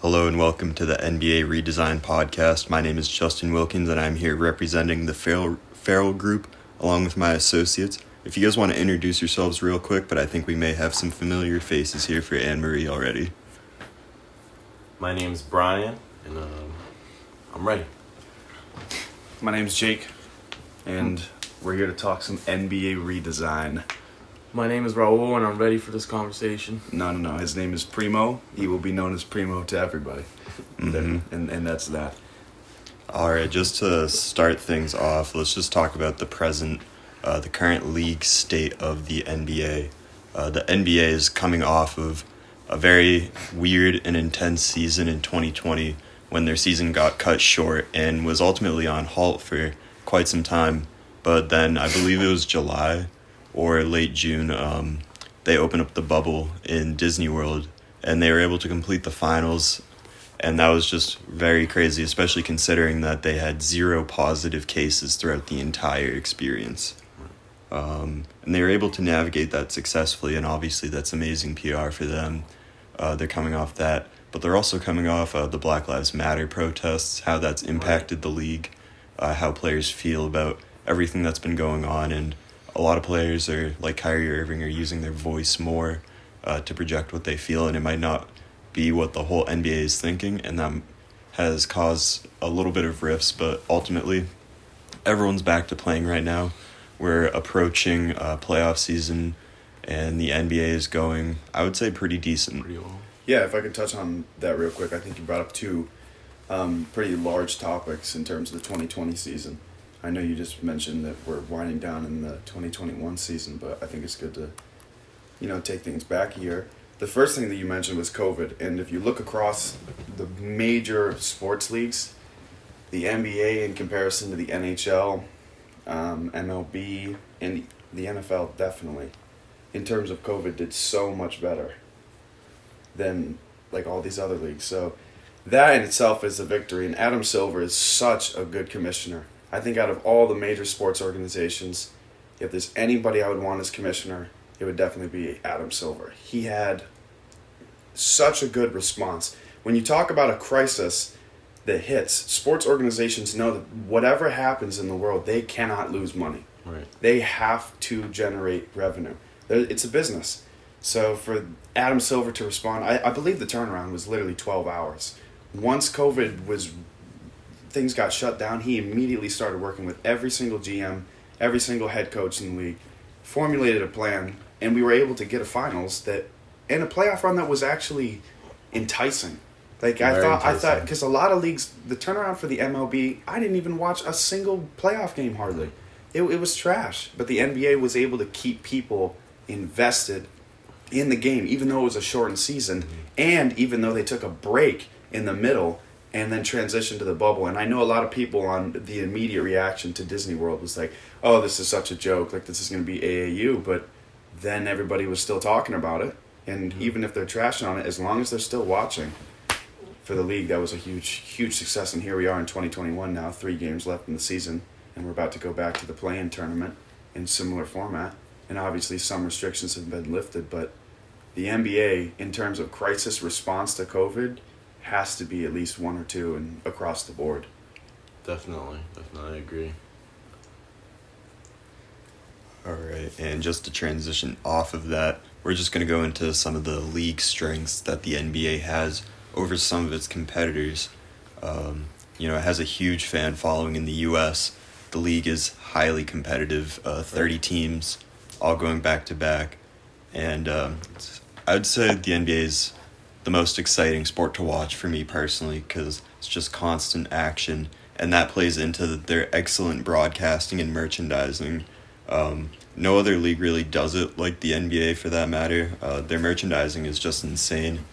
Hello and welcome to the NBA Redesign Podcast. My name is Justin Wilkins and I'm here representing the Farrell Group along with my associates. If you guys want to introduce yourselves real quick, but I think we may have some familiar faces here for Anne-Marie already. My name's Brian, and I'm ready. My name's Jake, and we're here to talk some NBA redesign. My name is Raul, and I'm ready for this conversation. No. His name is Primo. He will be known as Primo to everybody. Mm-hmm. And that's that. Alright, just to start things off, let's just talk about the current league state of the NBA. The NBA is coming off of a very weird and intense season in 2020 when their season got cut short and was ultimately on halt for quite some time. But then I believe it was July or late June, they opened up the bubble in Disney World and they were able to complete the finals. And that was just very crazy, especially considering that they had 0 positive cases throughout the entire experience. And they were able to navigate that successfully, and obviously that's amazing PR for them. They're coming off that, but they're also coming off the Black Lives Matter protests, how that's impacted the league, how players feel about everything that's been going on, and a lot of players are, like Kyrie Irving, are using their voice more to project what they feel, and it might not be what the whole NBA is thinking, and that has caused a little bit of rifts, but ultimately everyone's back to playing right now. We're approaching playoff season, and the NBA is going, I would say, pretty decent. Pretty well. Yeah, if I could touch on that real quick, I think you brought up two pretty large topics in terms of the 2020 season. I know you just mentioned that we're winding down in the 2021 season, but I think it's good to, take things back a year. The first thing that you mentioned was COVID, and if you look across the major sports leagues, the NBA in comparison to the NHL, MLB, and the NFL definitely, in terms of COVID, did so much better than like all these other leagues. So that in itself is a victory, and Adam Silver is such a good commissioner. I think out of all the major sports organizations, if there's anybody I would want as commissioner, it would definitely be Adam Silver. He had such a good response. When you talk about a crisis that hits, sports organizations know that whatever happens in the world, they cannot lose money. Right. They have to generate revenue. It's a business. So for Adam Silver to respond, I believe the turnaround was literally 12 hours. Once things got shut down, he immediately started working with every single GM, every single head coach in the league, formulated a plan, and we were able to get a finals that, and a playoff run that was actually enticing. Like I thought, because a lot of leagues, the turnaround for the MLB, I didn't even watch a single playoff game hardly. It was trash. But the NBA was able to keep people invested in the game, even though it was a shortened season, and even though they took a break in the middle and then transitioned to the bubble. And I know a lot of people on the immediate reaction to Disney World was like, oh, this is such a joke, like this is going to be AAU, but then everybody was still talking about it. And even if they're trashing on it, as long as they're still watching, for the league, that was a huge success. And here we are in 2021 now, 3 games left in the season, and we're about to go back to the play-in tournament in similar format. And obviously some restrictions have been lifted, but the NBA, in terms of crisis response to COVID, has to be at least 1 or 2 and across the board. Definitely, I agree. Alright, and just to transition off of that, we're just going to go into some of the league strengths that the NBA has over some of its competitors. It has a huge fan following in the U.S. The league is highly competitive, 30 teams, all going back-to-back. And I would say the NBA is the most exciting sport to watch for me personally because it's just constant action, and that plays into their excellent broadcasting and merchandising. No other league really does it like the NBA for that matter. Their merchandising is just insane.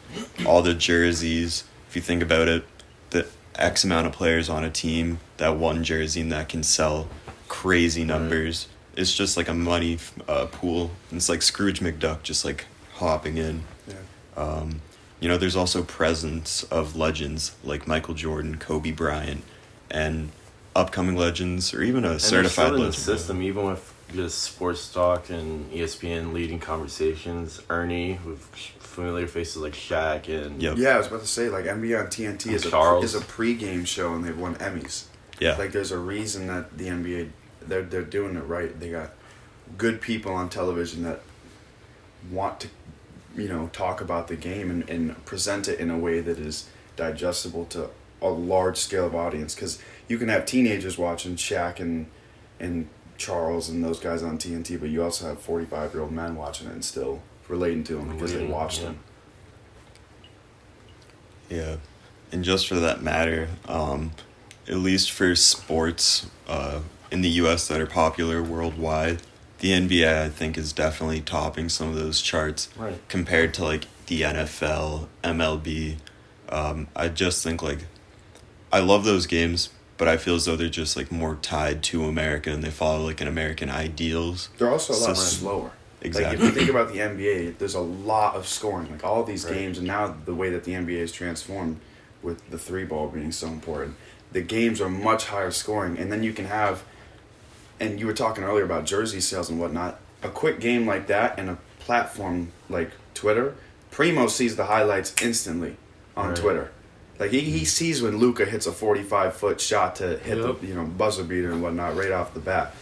All the jerseys, if you think about it, the X amount of players on a team, that one jersey and that can sell crazy numbers. Right. It's just like a money pool. It's like Scrooge McDuck just like hopping in. Yeah. There's also presence of legends like Michael Jordan, Kobe Bryant, and upcoming legends, or even a certified legend. In the system, even with just sports talk and ESPN leading conversations. Ernie with familiar faces like Shaq and Yep. Yeah, I was about to say, like, NBA on TNT Charles. is a pregame show, and they've won Emmys. Yeah. Like, there's a reason that the NBA, they're doing it right. They got good people on television that want to, talk about the game and present it in a way that is digestible to a large scale of audience. Because you can have teenagers watching Shaq and Charles and those guys on TNT, but you also have 45-year-old men watching it and still relating to them because they Relating, watched yeah. them. Yeah, and just for that matter, at least for sports in the U.S. that are popular worldwide, the NBA I think is definitely topping some of those charts Right. compared to like the NFL, MLB. I just think like I love those games, but I feel as though they're just like more tied to America and they follow like an American ideals. They're also a lot So- slower. Exactly. Like, if you think about the NBA, there's a lot of scoring. Like, all these Right. games, and now the way that the NBA is transformed with the three ball being so important, the games are much higher scoring. And then you can have, and you were talking earlier about jersey sales and whatnot, a quick game like that and a platform like Twitter, Primo sees the highlights instantly on Right. Twitter. Like, he sees when Luka hits a 45-foot shot to hit Yep. the buzzer beater and whatnot right off the bat.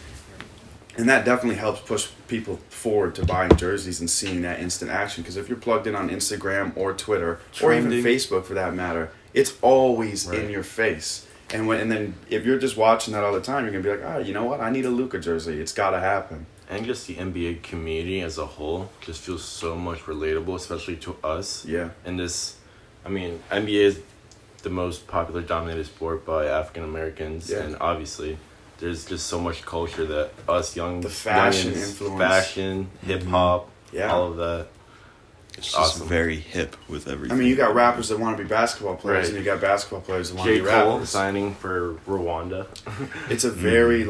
And that definitely helps push people forward to buying jerseys and seeing that instant action. Because if you're plugged in on Instagram or Twitter or even Trending. Facebook for that matter, it's always in Right. your face. And then if you're just watching that all the time, you're gonna be like, you know what? I need a Luka jersey. It's gotta happen. And just the NBA community as a whole just feels so much relatable, especially to us. Yeah. And this, NBA is the most popular dominated sport by African Americans, Yeah. and obviously, there's just so much culture that us young The fashion youngins- influence. fashion, hip hop, Yeah. all of that. It's just Awesome. very hip with everything. I mean, you got rappers that want to be basketball players, Right. and you got basketball players that want to J. be Cole rappers. signing for Rwanda. It's a very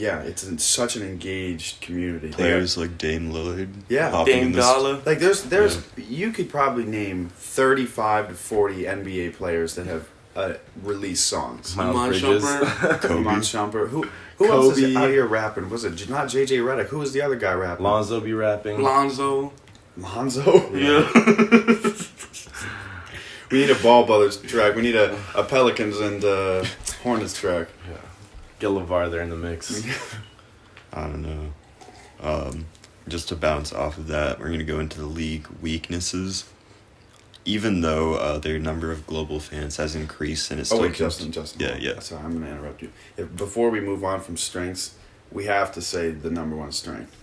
it's such an engaged community. players like Dame Lillard. Yeah. hopping in Dame this- Dollar. Like there's you could probably name 35 to 40 NBA players that have released songs. Miles Iman Bridges. Shumpert. Kobe. Iman Shumpert. Who else is Kobe. out here rapping? Was it not JJ Redick? Who was the other guy rapping? Lonzo be rapping. Lonzo. Lonzo. Yeah. We need a Ball Brothers track. We need a Pelicans and Hornets track. Get LeVar there in the mix. I don't know. Just to bounce off of that, we're going to go into the league weaknesses. Even though their number of global fans has increased and it's Oh still wait, Justin. Yeah. Sorry, I'm gonna interrupt you. Before we move on from strengths, we have to say the number one strength.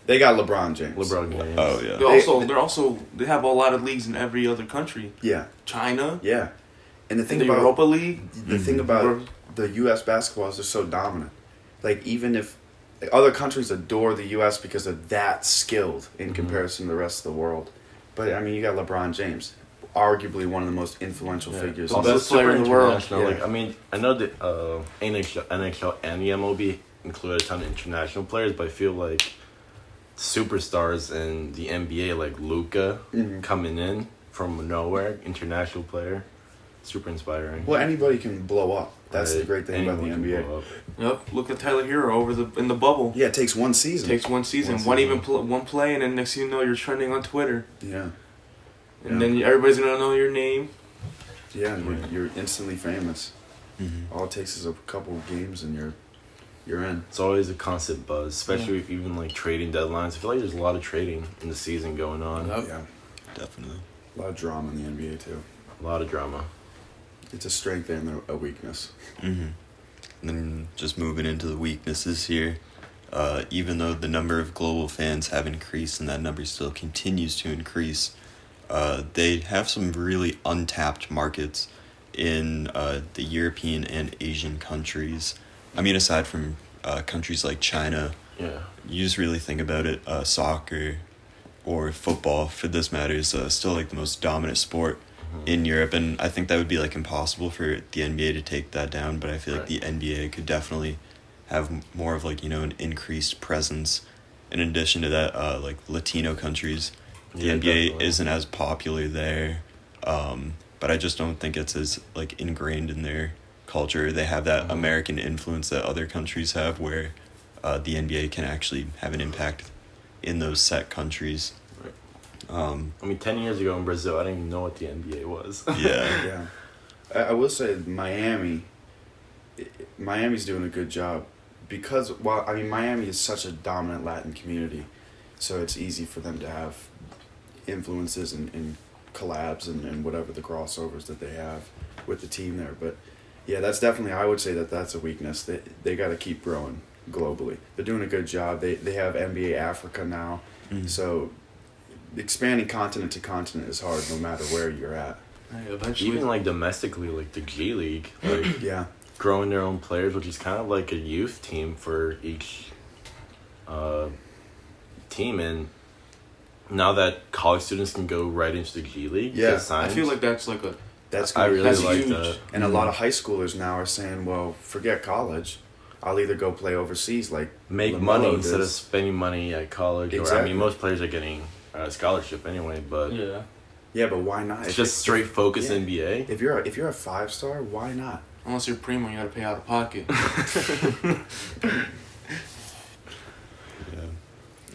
They got LeBron James. LeBron James. Oh yeah. They have a lot of leagues in every other country. Yeah, China. yeah. And the thing The about Europa League. the thing about the U.S. basketball is they're so dominant. Like, even if other countries adore the U.S. because they're that skilled in comparison to the rest of the world, but I mean, you got LeBron James, arguably one of the most influential figures. The in best the- player in the world. international, Yeah. Like, I know that NHL and the MLB include a ton of international players, but I feel like superstars in the NBA, like Luka, Mhm. coming in from nowhere, international player, super inspiring. Well, anybody can blow up. That's the Right? great thing about the Anyone can NBA. blow up. Yep. Look at Tyler Hero in the bubble. Yeah, it takes one season. Takes one season, one play, and then next thing you know, you're trending on Twitter, Yeah, and Yeah. then everybody's gonna know your name. yeah, and you're instantly famous. Mhm. All it takes is a couple of games and you're in. It's always a constant buzz, especially if even like trading deadlines. I feel like there's a lot of trading in the season going on. Yep. Yeah, Definitely. a lot of drama in the NBA too. A lot of drama. It's a strength and a weakness. Mm-hmm. And then just moving into the weaknesses here, even though the number of global fans have increased and that number still continues to increase, they have some really untapped markets in the European and Asian countries. I mean, aside from countries like China, Yeah. you just really think about it, soccer or football, for this matter, is still like the most dominant sport in Europe, and I think that would be like impossible for the NBA to take that down, but I feel like Right. the NBA could definitely have more of like, an increased presence. In addition to that, like Latino countries, the Yeah, NBA definitely. isn't as popular there, but I just don't think it's as like ingrained in their culture. They have that American influence that other countries have, where the NBA can actually have an impact in those set countries. Right. Um, I mean, 10 years ago in Brazil, I didn't even know what the NBA was. yeah. Yeah, I will say Miami's doing a good job because Miami is such a dominant Latin community, so it's easy for them to have influences and collabs and whatever the crossovers that they have with the team there. But yeah, that's definitely, I would say that's a weakness. They got to keep growing globally. They're doing a good job. They have NBA Africa now, so expanding continent to continent is hard no matter where you're at. Hey, eventually, Even like domestically, like the G League, like Yeah. growing their own players, which is kind of like a youth team for each team. And now that college students can go right into the G League, Yeah, get signed, I feel like that's like a That's I good. really That's like huge. that. And a lot of high schoolers now are saying, well, forget college. I'll either go play overseas like Make LaMelo money instead of does. spending money at college. Or I Exactly. mean, most players are getting a scholarship anyway, but yeah. Yeah, but why not? it's just straight focus yeah. NBA. If you're a 5-star, why not? Unless you're primo, you gotta pay out of pocket. Yeah.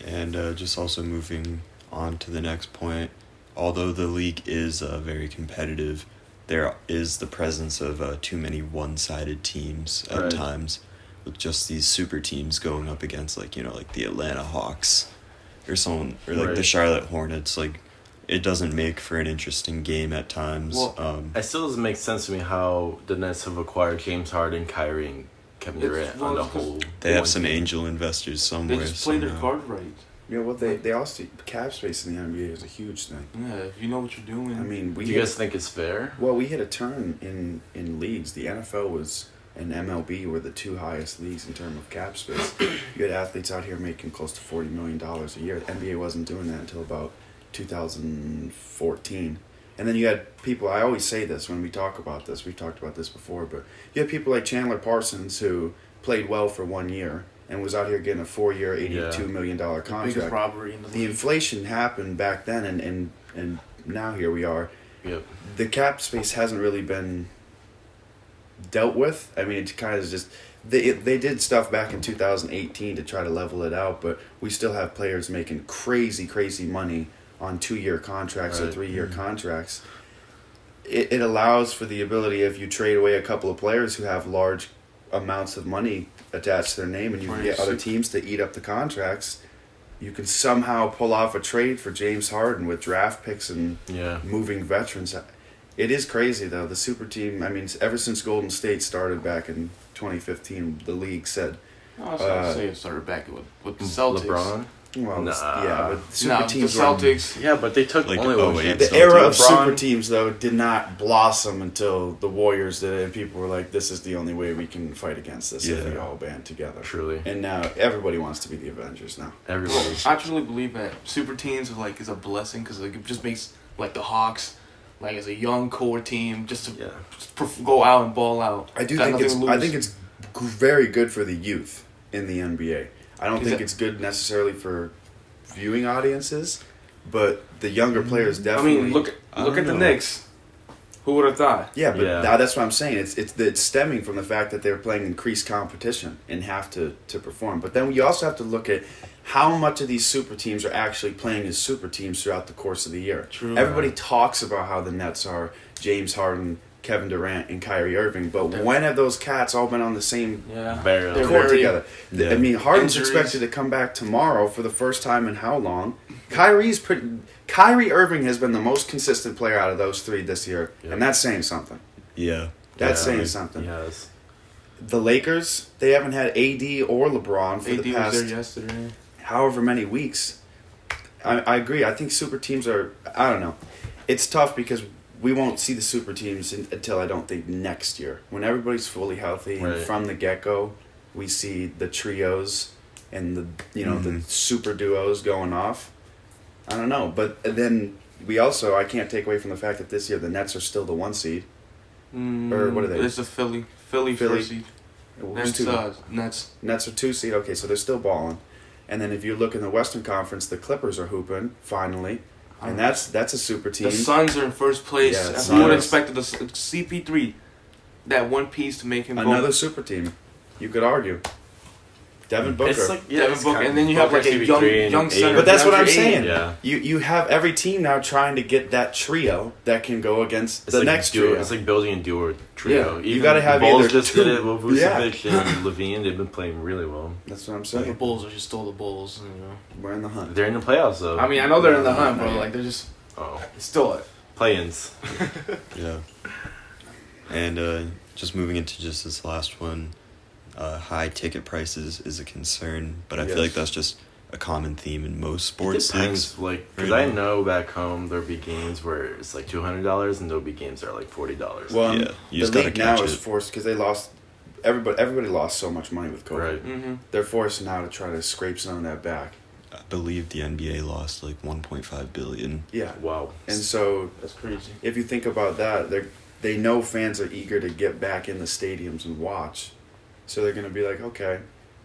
And just also moving on to the next point, although the league is very competitive, there is the presence of too many one-sided teams at Right. times, with just these super teams going up against like the Atlanta Hawks or someone, or like the Right. Charlotte Hornets. Like, it doesn't make for an interesting game at times. Well, It still doesn't make sense to me how the Nets have acquired James Harden, Kyrie, and Kevin Durant on the whole. they have one some team. angel investors They somewhere. just play their somehow. card right. Yeah, well, they also cap space in the NBA is a huge thing. Yeah, if you know what you're doing. I mean, Do you guys think it's fair? well, we hit a turn in leagues. The NFL was and MLB were the two highest leagues in terms of cap space. You had athletes out here making close to $40 million a year. The NBA wasn't doing that until about 2014. And then you had people, I always say this when we talk about this, we've talked about this before, but you had people like Chandler Parsons who played well for 1 year and was out here getting a 4-year, $82 million biggest contract. robbery in the The league. inflation happened back then, and now here we are. Yep. The cap space hasn't really been dealt with. I mean, it kind of just they did stuff back in 2018 to try to level it out, but we still have players making crazy money on 2-year contracts or Right. 3-year contracts. It allows for the ability, if you trade away a couple of players who have large amounts of money attached to their name, and you can get other teams to eat up the contracts, you can somehow pull off a trade for James Harden with draft picks and Yeah. moving veterans. It is crazy though. The super team. I mean, ever since Golden State started back in 2015, the league said, I was gonna say it started back with the Celtics. LeBron. "Well, Nah. yeah, but super No, the teams were." Celtics. Yeah, but they took Like, only oh, one wait, chance. The era of LeBron- super teams though did not blossom until the Warriors did it, and people were like, "This is the only way we can fight against this if we Yeah. all band together." Truly, And now everybody wants to be the Avengers now. everybody. I truly believe that super teams is a blessing because it just makes like the Hawks like as a young core team just to Yeah. go out and ball out. I do Got think nothing it's. to I lose. think it's very good for the youth in the NBA. I don't Is think it- it's good necessarily for viewing audiences, but the younger players I definitely. mean, look I at don't the know. Knicks. Who would have thought? Yeah, but Yeah. now that's what I'm saying. It's stemming from the fact that they're playing increased competition and have to perform. But then you also have to look at how much of these super teams are actually playing as super teams throughout the course of the year. True. Everybody talks about how the Nets are James Harden, Kevin Durant, and Kyrie Irving, but They're- when have those cats all been on the same Yeah. Barely. They're court very- together? Yeah. I mean, Harden's Injuries. expected to come back tomorrow for the first time in how long? Kyrie Irving has been the most consistent player out of those three this year, Yeah. and that's saying something. Yeah. That's Yeah. saying something. Yes. The Lakers, they haven't had AD or LeBron for AD the was past there yesterday. however many weeks. I agree. I think super teams are, I don't know. It's tough because we won't see the super teams until I don't think next year. When everybody's fully healthy and Right. from the get-go, we see the trios and the the super duos going off. I don't know. But then we also, I can't take away from the fact that this year the Nets are still the 1 seed. Or what are they? It's a Philly Philly? first seed. Who's Nets, 2? Nets. Nets are 2 seed. Okay, so they're still balling. And then if you look in the Western Conference, the Clippers are hooping finally, and that's a super team. The Suns are in first place. Yeah, Who would Suns. expected the CP3, that one piece to make him Another go. super team. You could argue. Devin Booker. It's like Devin it's Booker, kind and then you have like a CP3 young and center. Ayton. But that's what I'm DeAndre Ayton. saying. Yeah. You have every team now trying to get that trio that can go against It's the like next duo, trio. It's like building a duo trio. Yeah, you gotta have the Bulls either just two- did it with Yeah. Vucevic and Levine. They've been playing really well. That's what I'm The saying. Bulls are just still the Bulls. You know. We're in the hunt. They're in the playoffs though. I mean, I know they're in the No, hunt, not but yet. like they're just oh, still. play-ins. Yeah. And just moving into just this last one, high ticket prices is a concern, but I feel like Yes. that's just a common theme in most It sports depends, leagues. like, because Right I now. know back home there'll be games where it's like $200 and there'll be games that are like $40. Well, Yeah, you the just gotta league now catch is it. forced because they lost. Everybody lost so much money with COVID. Right. Mm-hmm. They're forced now to try to scrape some of that back. I believe the NBA lost like 1.5 billion. Yeah. Wow. And so That's crazy. if you think about that, they know fans are eager to get back in the stadiums and watch. So they're going to be like, okay,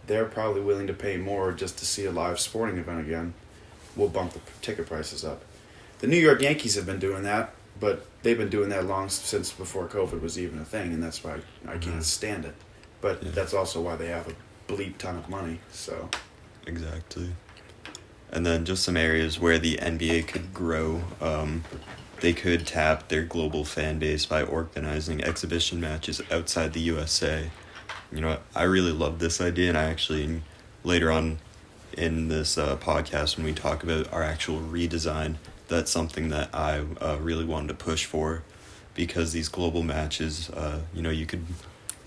they're probably willing to pay more just to see a live sporting event again. We'll bump the ticket prices up. The New York Yankees have been doing that, but they've been doing that long since before COVID was even a thing, and that's why I can't stand it. But Yeah. that's also why they have a bleep ton of money. So Exactly. And then just some areas where the NBA could grow. They could tap their global fan base by organizing exhibition matches outside the USA. You know, I really love this idea, and I actually, later on in this podcast, when we talk about our actual redesign, that's something that I really wanted to push for, because these global matches, you know, you could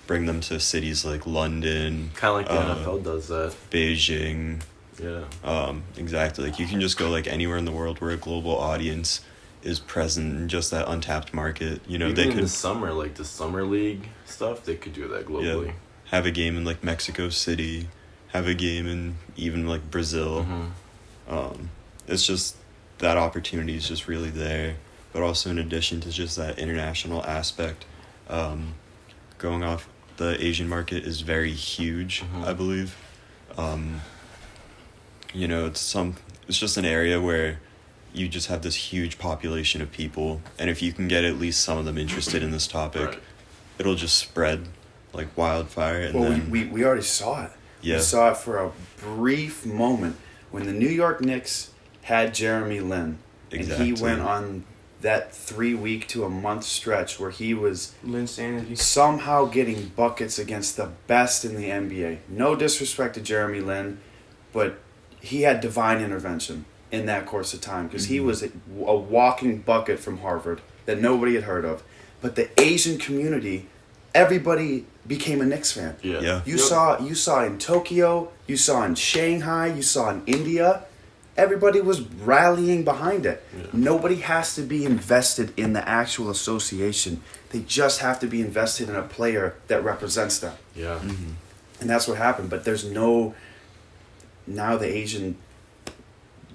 bring them to cities like London, Kind of like the Uh, NFL does that. Beijing. Yeah. Exactly. Like, you can just go like anywhere in the world where a global audience is present in just that untapped market. You know, Even they in could the summer, like the summer league stuff, they could do that globally. have a game in like Mexico City, have a game in even like Brazil. Mm-hmm. It's just that opportunity is just really there. But also, in addition to just that international aspect, going off, the Asian market is very huge, Mhm. I believe. You know, it's just an area where you just have this huge population of people, and if you can get at least some of them interested in this topic, Right. it'll just spread like wildfire. And well, then we already saw it. yeah, We saw it for a brief moment when the New York Knicks had Jeremy Lin, and he Exactly. went on that 3 week to a month stretch where he was Linsanity. somehow getting buckets against the best in the NBA. No disrespect to Jeremy Lin, but he had divine intervention in that course of time because he was a walking bucket from Harvard that nobody had heard of. But the Asian community, everybody became a Knicks fan. Yeah. yeah, You Yep. saw in Tokyo, you saw in Shanghai, you saw in India. Everybody was rallying behind it. Yeah. Nobody has to be invested in the actual association. They just have to be invested in a player that represents them. Yeah. And that's what happened. But there's no now the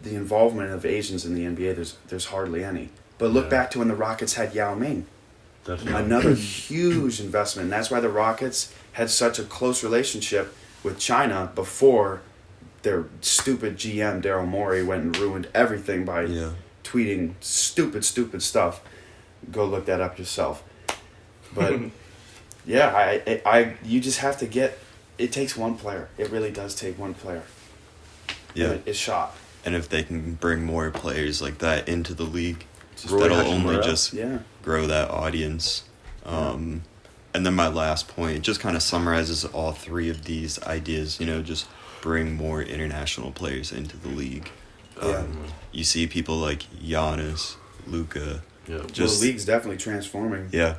involvement of Asians in the NBA. There's hardly any. But look Yeah. back to when the Rockets had Yao Ming. Definitely. Another huge investment. And that's why the Rockets had such a close relationship with China before their stupid GM, Daryl Morey, went and ruined everything by yeah. tweeting stupid stuff. Go look that up yourself. But yeah, you just have to get. It takes one player. It really does take one player. Yeah. It's shot. And if they can bring more players like that into the league, Roy that'll only Hachimura. just Yeah. grow that audience. And then my last point just kind of summarizes all three of these ideas. You know, just bring more international players into the league. Yeah. You see people like Giannis, Luka. Yeah. Just- the league's definitely transforming. Yeah,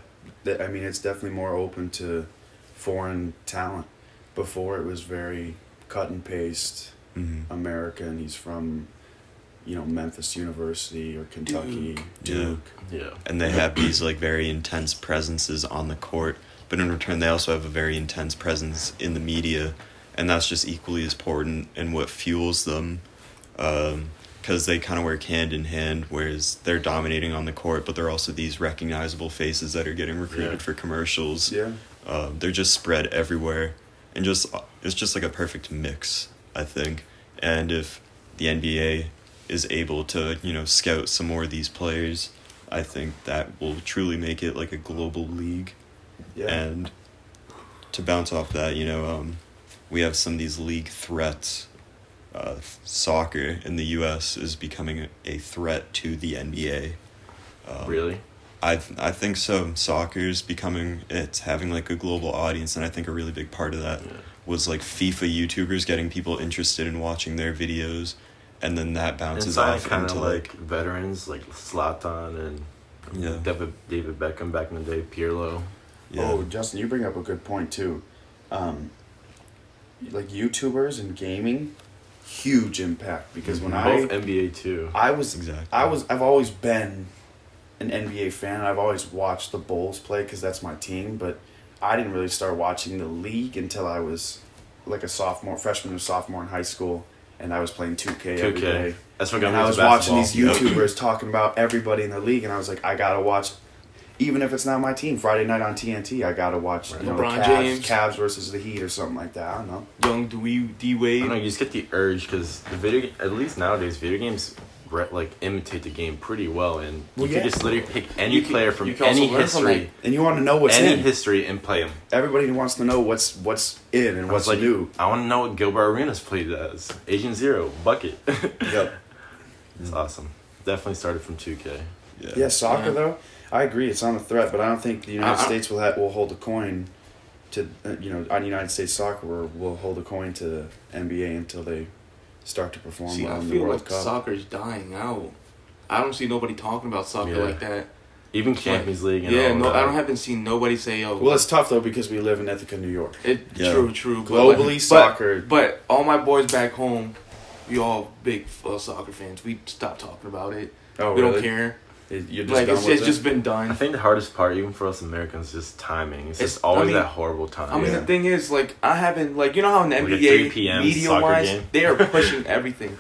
I mean, it's definitely more open to foreign talent. Before it was very cut and paste American. He's from, Memphis University or Kentucky, Duke. Yeah. and they have these like very intense presences on the court, but in return they also have a very intense presence in the media, and that's just equally as important and what fuels them, because they kind of work hand in hand, whereas they're dominating on the court, but they're also these recognizable faces that are getting recruited Yeah. for commercials. Yeah. They're just spread everywhere, and it's just like a perfect mix, I think. And if the NBA is able to, scout some more of these players, I think that will truly make it like a global league. Yeah. And to bounce off that, we have some of these league threats. Soccer in the U.S. is becoming a threat to the NBA. Really? I think so. Soccer's becoming, it's having like a global audience, and I think a really big part of that was like FIFA YouTubers getting people interested in watching their videos, and then that bounces off kind into of like veterans like Zlatan and David Beckham back in the day, Pirlo. Yeah. Oh, Justin, you bring up a good point too. Like YouTubers and gaming, huge impact because when Both NBA too. Exactly. I've always been an NBA fan. I've always watched the Bulls play because that's my team, but I didn't really start watching the league until I was like a freshman or sophomore in high school, and I was playing 2K every day. That's what got And me I into was watching basketball. these YouTubers talking about everybody in the league, and I was like, I gotta watch, even if it's not my team. Friday night on TNT, I gotta watch LeBron James. Cavs versus the Heat or something like that. I don't know. Young D I don't Wade. know, you just get the urge because at least nowadays, video games like imitate the game pretty well, and Well, you yeah. can just literally pick any You can- player from you can also any learn from history, And you want to know what's any in. history, and play them. Everybody wants to know what's in and what's like, new. I want to know what Gilbert Arenas played as. Agent Zero, Bucket. Yep. It's awesome. Definitely started from 2K. Yeah, soccer Yeah. though, I agree it's on the threat, but I don't think the United States will hold a coin to on United States soccer will hold a coin to NBA until they start to perform See, well I in the feel World like Cup. soccer's dying out. I don't see nobody talking about soccer Yeah. like that. Even Champions League and Yeah, all no, that. I haven't seen nobody say, "Oh, Well, it's tough though because we live in Ithaca, New York. Yeah. True. Globally, soccer. But all my boys back home, we all big soccer fans. We stopped talking about it. Oh, We really? don't care. You're just Like done it's with just it? been I done. think the hardest part, even for us Americans, is just timing. It's It's- just always I mean- that horrible time. I mean, Yeah. the thing is, like, I haven't, like, you know how in the Like a NBA, 3 p.m. media soccer wise, game? they are pushing everything.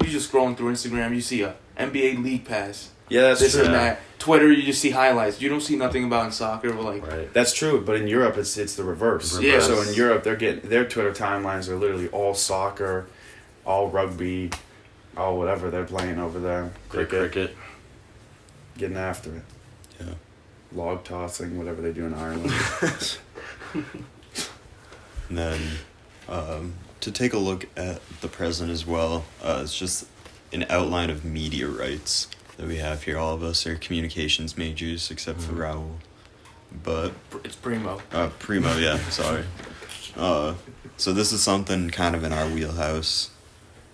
You just scrolling through Instagram, you see a NBA League Pass, Yeah, that's this true. and that. Twitter, you just see highlights. You don't see nothing about in soccer. But like, Right. That's true, but in Europe it's the reverse. Yeah. So in Europe they're getting their Twitter timelines are literally all soccer, all rugby, all whatever they're playing over there. Cricket. Getting after it. Yeah. Log tossing, whatever they do in Ireland. And then to take a look at the present as well, it's just an outline of media rights that we have here. All of us are communications majors except for Raul. But it's primo. Primo, yeah, sorry. So this is something kind of in our wheelhouse.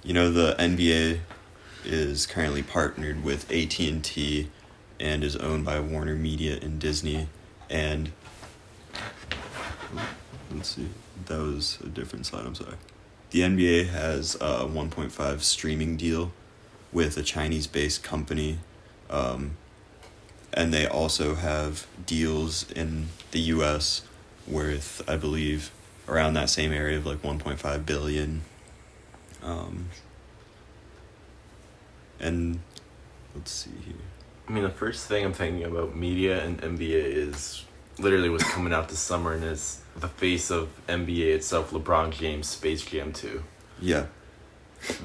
You know, the NBA is currently partnered with AT&T and is owned by Warner Media and Disney. And let's see, that was a different slide, I'm sorry. The NBA has a 1.5 streaming deal with a Chinese-based company. And they also have deals in the U.S. worth, I believe, around that same area of like 1.5 billion. And let's see here. I mean, the first thing I'm thinking about media and NBA is literally what's coming out this summer, and it's the face of NBA itself, LeBron James, Space Jam 2. Yeah.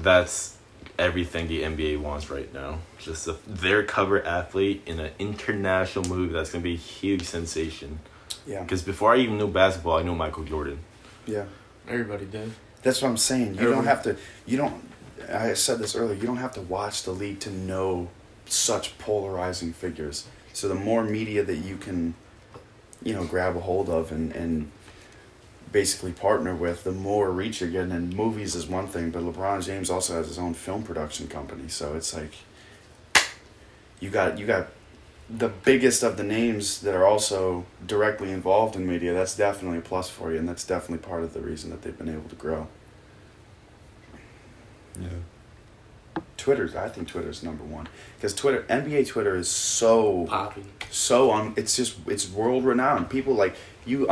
That's everything the NBA wants right now. Just their cover athlete in an international movie that's going to be a huge sensation. Yeah. Because before I even knew basketball, I knew Michael Jordan. Yeah. Everybody did. That's what I'm saying. I said this earlier, you don't have to watch the league to know such polarizing figures. So the more media that you can, grab a hold of and basically partner with, the more reach you're getting. And movies is one thing, but LeBron James also has his own film production company. So it's like you got the biggest of the names that are also directly involved in media. That's definitely a plus for you, and that's definitely part of the reason that they've been able to grow. Yeah. I think Twitter's number one because NBA Twitter is so Popping. it's world renowned. People like you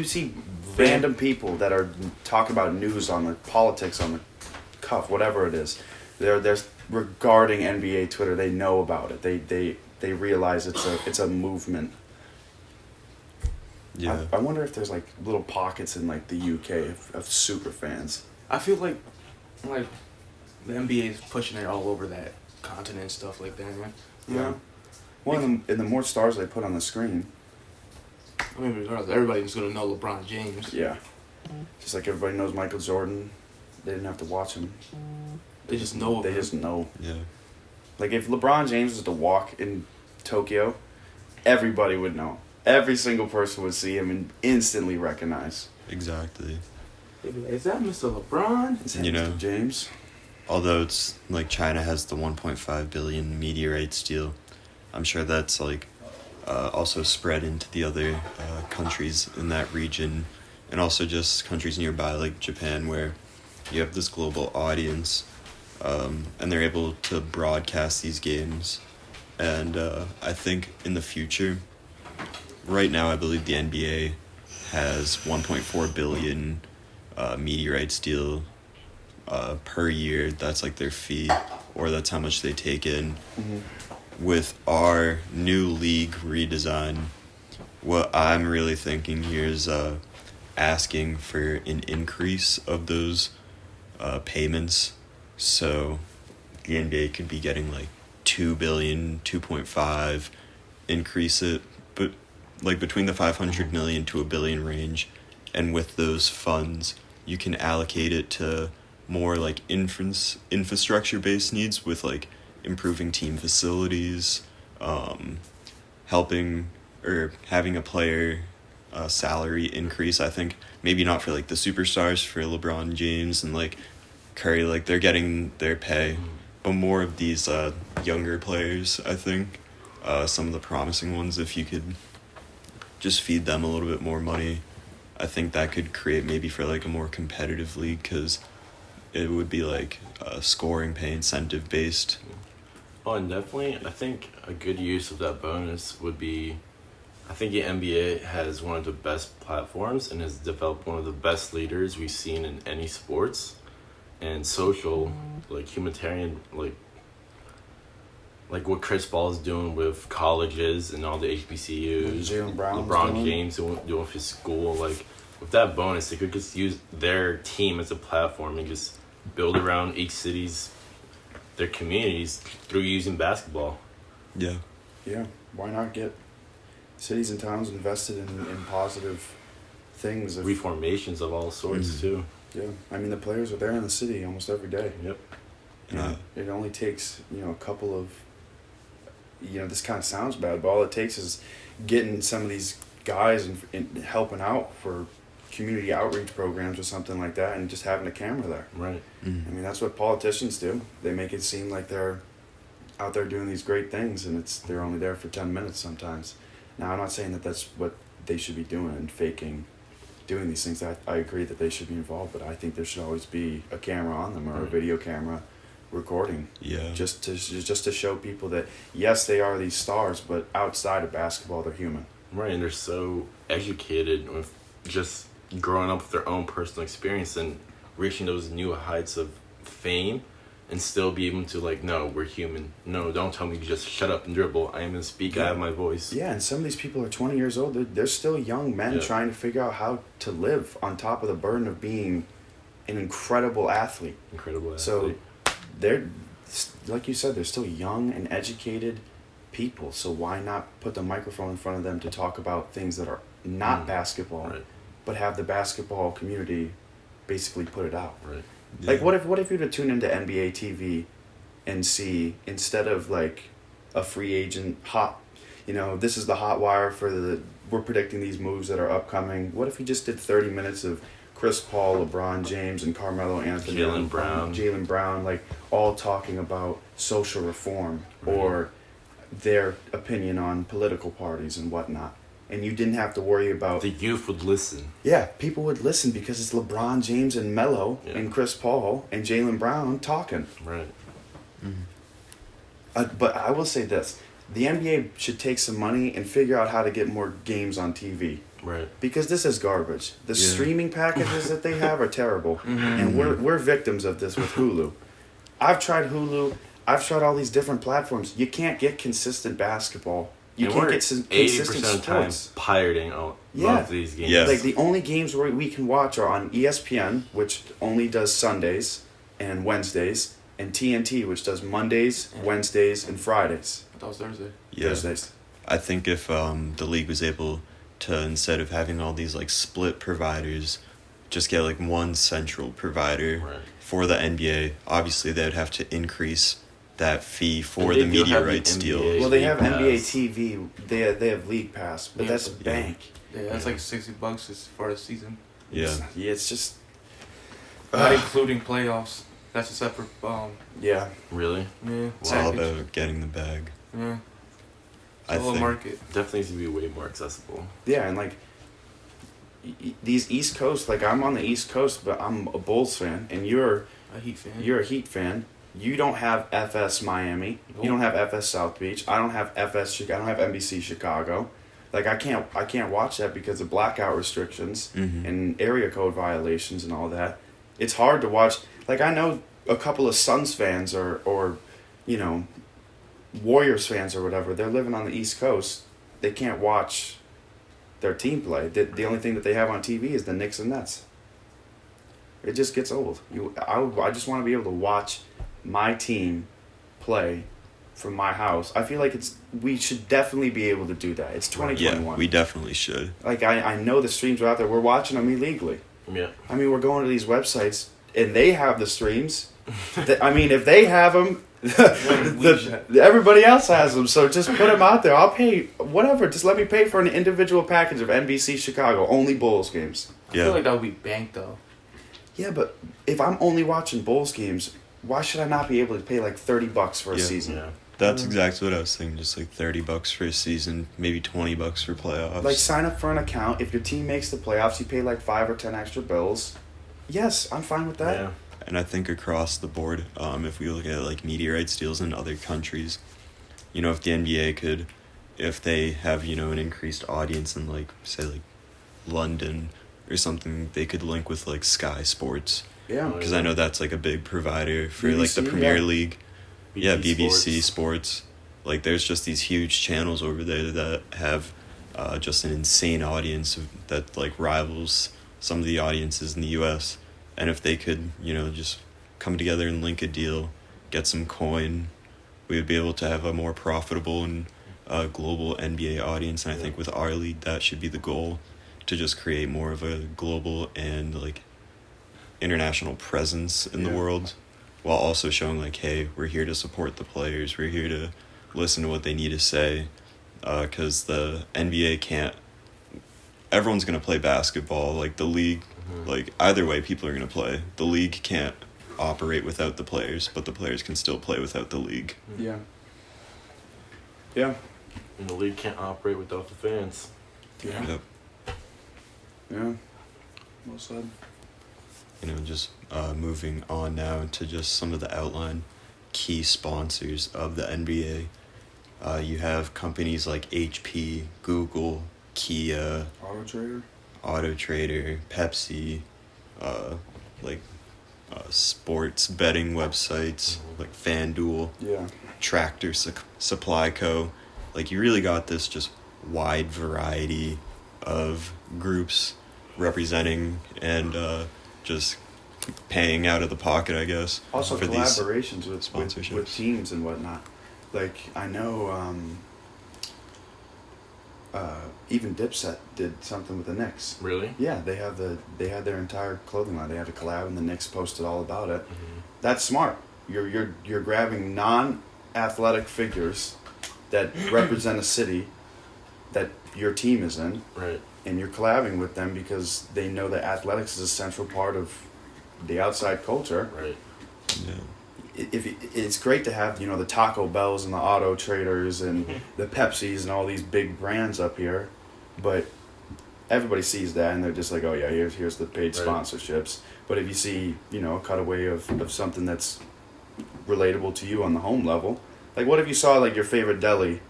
see random people that are talking about news on the politics on the cuff, whatever it is. They're regarding NBA Twitter. They know about it. They realize it's a movement. Yeah. I wonder if there's like little pockets in like the UK of super fans. I feel like the NBA is pushing it all over that continent and stuff like that, man. Yeah. Well, and the more stars they put on the screen. I mean, regardless, everybody's gonna know LeBron James. Yeah. Just like everybody knows Michael Jordan, they didn't have to watch him. They just know. They just know. Yeah. Like if LeBron James was to walk in Tokyo, everybody would know. Every single person would see him and instantly recognize. Exactly. They'd be like, is that Mr. LeBron? Is that You Mr. know. James? Although it's like China has the 1.5 billion media rights deal, I'm sure that's like also spread into the other countries in that region, and also just countries nearby like Japan, where you have this global audience, and they're able to broadcast these games. And I think in the future, right now I believe the NBA has 1.4 billion media rights deal per year. That's like their fee, or that's how much they take in. With our new league redesign, what I'm really thinking here is asking for an increase of those payments, so the NBA could be getting like 2 billion, 2.5, increase it, but like between the 500 million to a billion range, and with those funds you can allocate it to more like infrastructure based needs, with like improving team facilities, helping or having a player salary increase. I think maybe not for like the superstars, for LeBron James and like Curry, like they're getting their pay, but more of these younger players. I think some of the promising ones, if you could just feed them a little bit more money, I think that could create maybe for like a more competitive league, because it would be like scoring pay incentive based. Oh, and definitely, I think a good use of that bonus would be, I think the NBA has one of the best platforms and has developed one of the best leaders we've seen in any sports, and social, like humanitarian, like what Chris Paul is doing with colleges and all the HBCUs, Jaylen Brown's LeBron doing. James doing with his school. Like with that bonus, they could just use their team as a platform and just build around each city's, their communities through using basketball. Yeah. Yeah, why not get cities and towns invested in positive things? Reformations of all sorts too. Yeah, I mean the players are there in the city almost every day. Yep. Yeah. It only takes a couple of, this kind of sounds bad, but all it takes is getting some of these guys and helping out for community outreach programs or something like that, and just having a camera there. Right. I mean, that's what politicians do. They make it seem like they're out there doing these great things, and they're only there for 10 minutes sometimes. Now, I'm not saying that that's what they should be doing and faking doing these things. I agree that they should be involved, but I think there should always be a camera on them, or a video camera recording. Yeah. Just to show people that, yes, they are these stars, but outside of basketball, they're human. Right, and they're so educated with just growing up with their own personal experience and reaching those new heights of fame, and still be able to like, no, we're human. No, don't tell me to just shut up and dribble. I am going to speak. I have my voice. Yeah, and some of these people are 20 years old. They're still young men trying to figure out how to live on top of the burden of being an incredible athlete. Incredible athlete. So they're, like you said, they're still young and educated people. So why not put the microphone in front of them to talk about things that are not basketball, Right. but have the basketball community basically put it out? Right. Like, what if you were to tune into NBA TV and see, instead of like a free agent this is the hot wire we're predicting these moves that are upcoming. What if you just did 30 minutes of Chris Paul, LeBron James, and Carmelo Anthony, Jaylen Brown, like all talking about social reform or their opinion on political parties and whatnot. And you didn't have to worry about... The youth would listen. Yeah, people would listen because it's LeBron James and Melo and Chris Paul and Jaylen Brown talking. Right. But I will say this. The NBA should take some money and figure out how to get more games on TV. Right. Because this is garbage. The streaming packages that they have are terrible. And we're victims of this with Hulu. I've tried Hulu. I've tried all these different platforms. You can't get consistent basketball. You can't get consistent 80% of the time sports. pirating both these games. Yeah. Like the only games where we can watch are on ESPN, which only does Sundays and Wednesdays, and TNT, which does Mondays, Wednesdays, and Fridays. I thought it was Thursday. Yeah. Thursdays. I think if the league was able to, instead of having all these like split providers, just get like one central provider Right. for the NBA. Obviously, they'd have to increase that fee for And the they do media have the rights NBA. deal. Well, they League have Pass. NBA TV. They have League Pass, but Yeah. that's bank. Yeah, that's like $60 just for a season, Yeah, Yeah, it's just. not including playoffs. That's a separate. Yeah. Really? Yeah. it's all package. about getting the bag. Yeah. I It's a think. market. Definitely needs to be way more accessible. Yeah, and like these East Coast, like I'm on the East Coast, but I'm a Bulls fan, and you're A Heat fan. a Heat fan. You don't have FS Miami. Nope. You don't have FS South Beach. I don't have FS. I don't have NBC Chicago. Like I can't watch that because of blackout restrictions Mhm. and area code violations and all that. It's hard to watch. Like I know a couple of Suns fans or you know Warriors fans or whatever. They're living on the East Coast. They can't watch their team play. The only thing that they have on TV is the Knicks and Nets. It just gets old. I just want to be able to watch my team play from my house. I feel like we should definitely be able to do that. It's Yeah, 2021. we definitely should. Like I know the streams are out there. We're watching them illegally. Yeah. I mean, we're going to these websites and they have the streams. I mean, if they have them, everybody else has them. So just put them out there. I'll pay whatever. Just let me pay for an individual package of NBC Chicago only Bulls games. I Yeah. feel like that would be banked though. Yeah, but if I'm only watching Bulls games, why should I not be able to pay like $30 for a Yeah. season? Yeah. That's exactly what I was thinking. Just like $30 for a season, maybe $20 for playoffs. Like sign up for an account. If your team makes the playoffs, you pay like 5 or 10 extra bills. Yes, I'm fine with that. Yeah. And I think across the board, if we look at like media rights deals in other countries, if the NBA could, if they have an increased audience in like say like London or something, they could link with like Sky Sports, Yeah. Oh, because I know that's like a big provider for like the BBC, Premier yeah. League. Yeah, BBC Sports. Sports. Like, there's just these huge channels over there that have just an insane audience that, like, rivals some of the audiences in the U.S. And if they could, just come together and link a deal, get some coin, we would be able to have a more profitable and global NBA audience. And I think with our league, that should be the goal, to just create more of a global and, like, international presence in the Yeah. world, while also showing like, hey, we're here to support the players, we're here to listen to what they need to say, because the NBA can't, everyone's going to play basketball, like the league, like either way people are going to play. The league can't operate without the players, but the players can still play without the league. Yeah. Yeah. And the league can't operate without the fans. Yeah. Yep. Yeah. Well said. Just moving on now to just some of the outline key sponsors of the NBA. You have companies like HP, Google, Kia, Auto Trader. Auto Trader, Pepsi, sports betting websites like FanDuel, Yeah. Tractor Supply Co. Like, you really got this just wide variety of groups representing and just paying out of the pocket, I guess. Also for collaborations with sponsorships. teams and whatnot. Like I know even Dipset did something with the Knicks. Really? Yeah, they had their entire clothing line. They had a collab and the Knicks posted all about it. Mm-hmm. That's smart. You're grabbing non-athletic figures that represent a city that your team is in, Right. and you're collabing with them because they know that athletics is a central part of the outside culture. Right. Yeah. It's great to have the Taco Bells and the Auto Traders and the Pepsis and all these big brands up here, but everybody sees that and they're just like, oh yeah, here's the paid Right. sponsorships. But if you see a cutaway of something that's relatable to you on the home level, like what if you saw like your favorite deli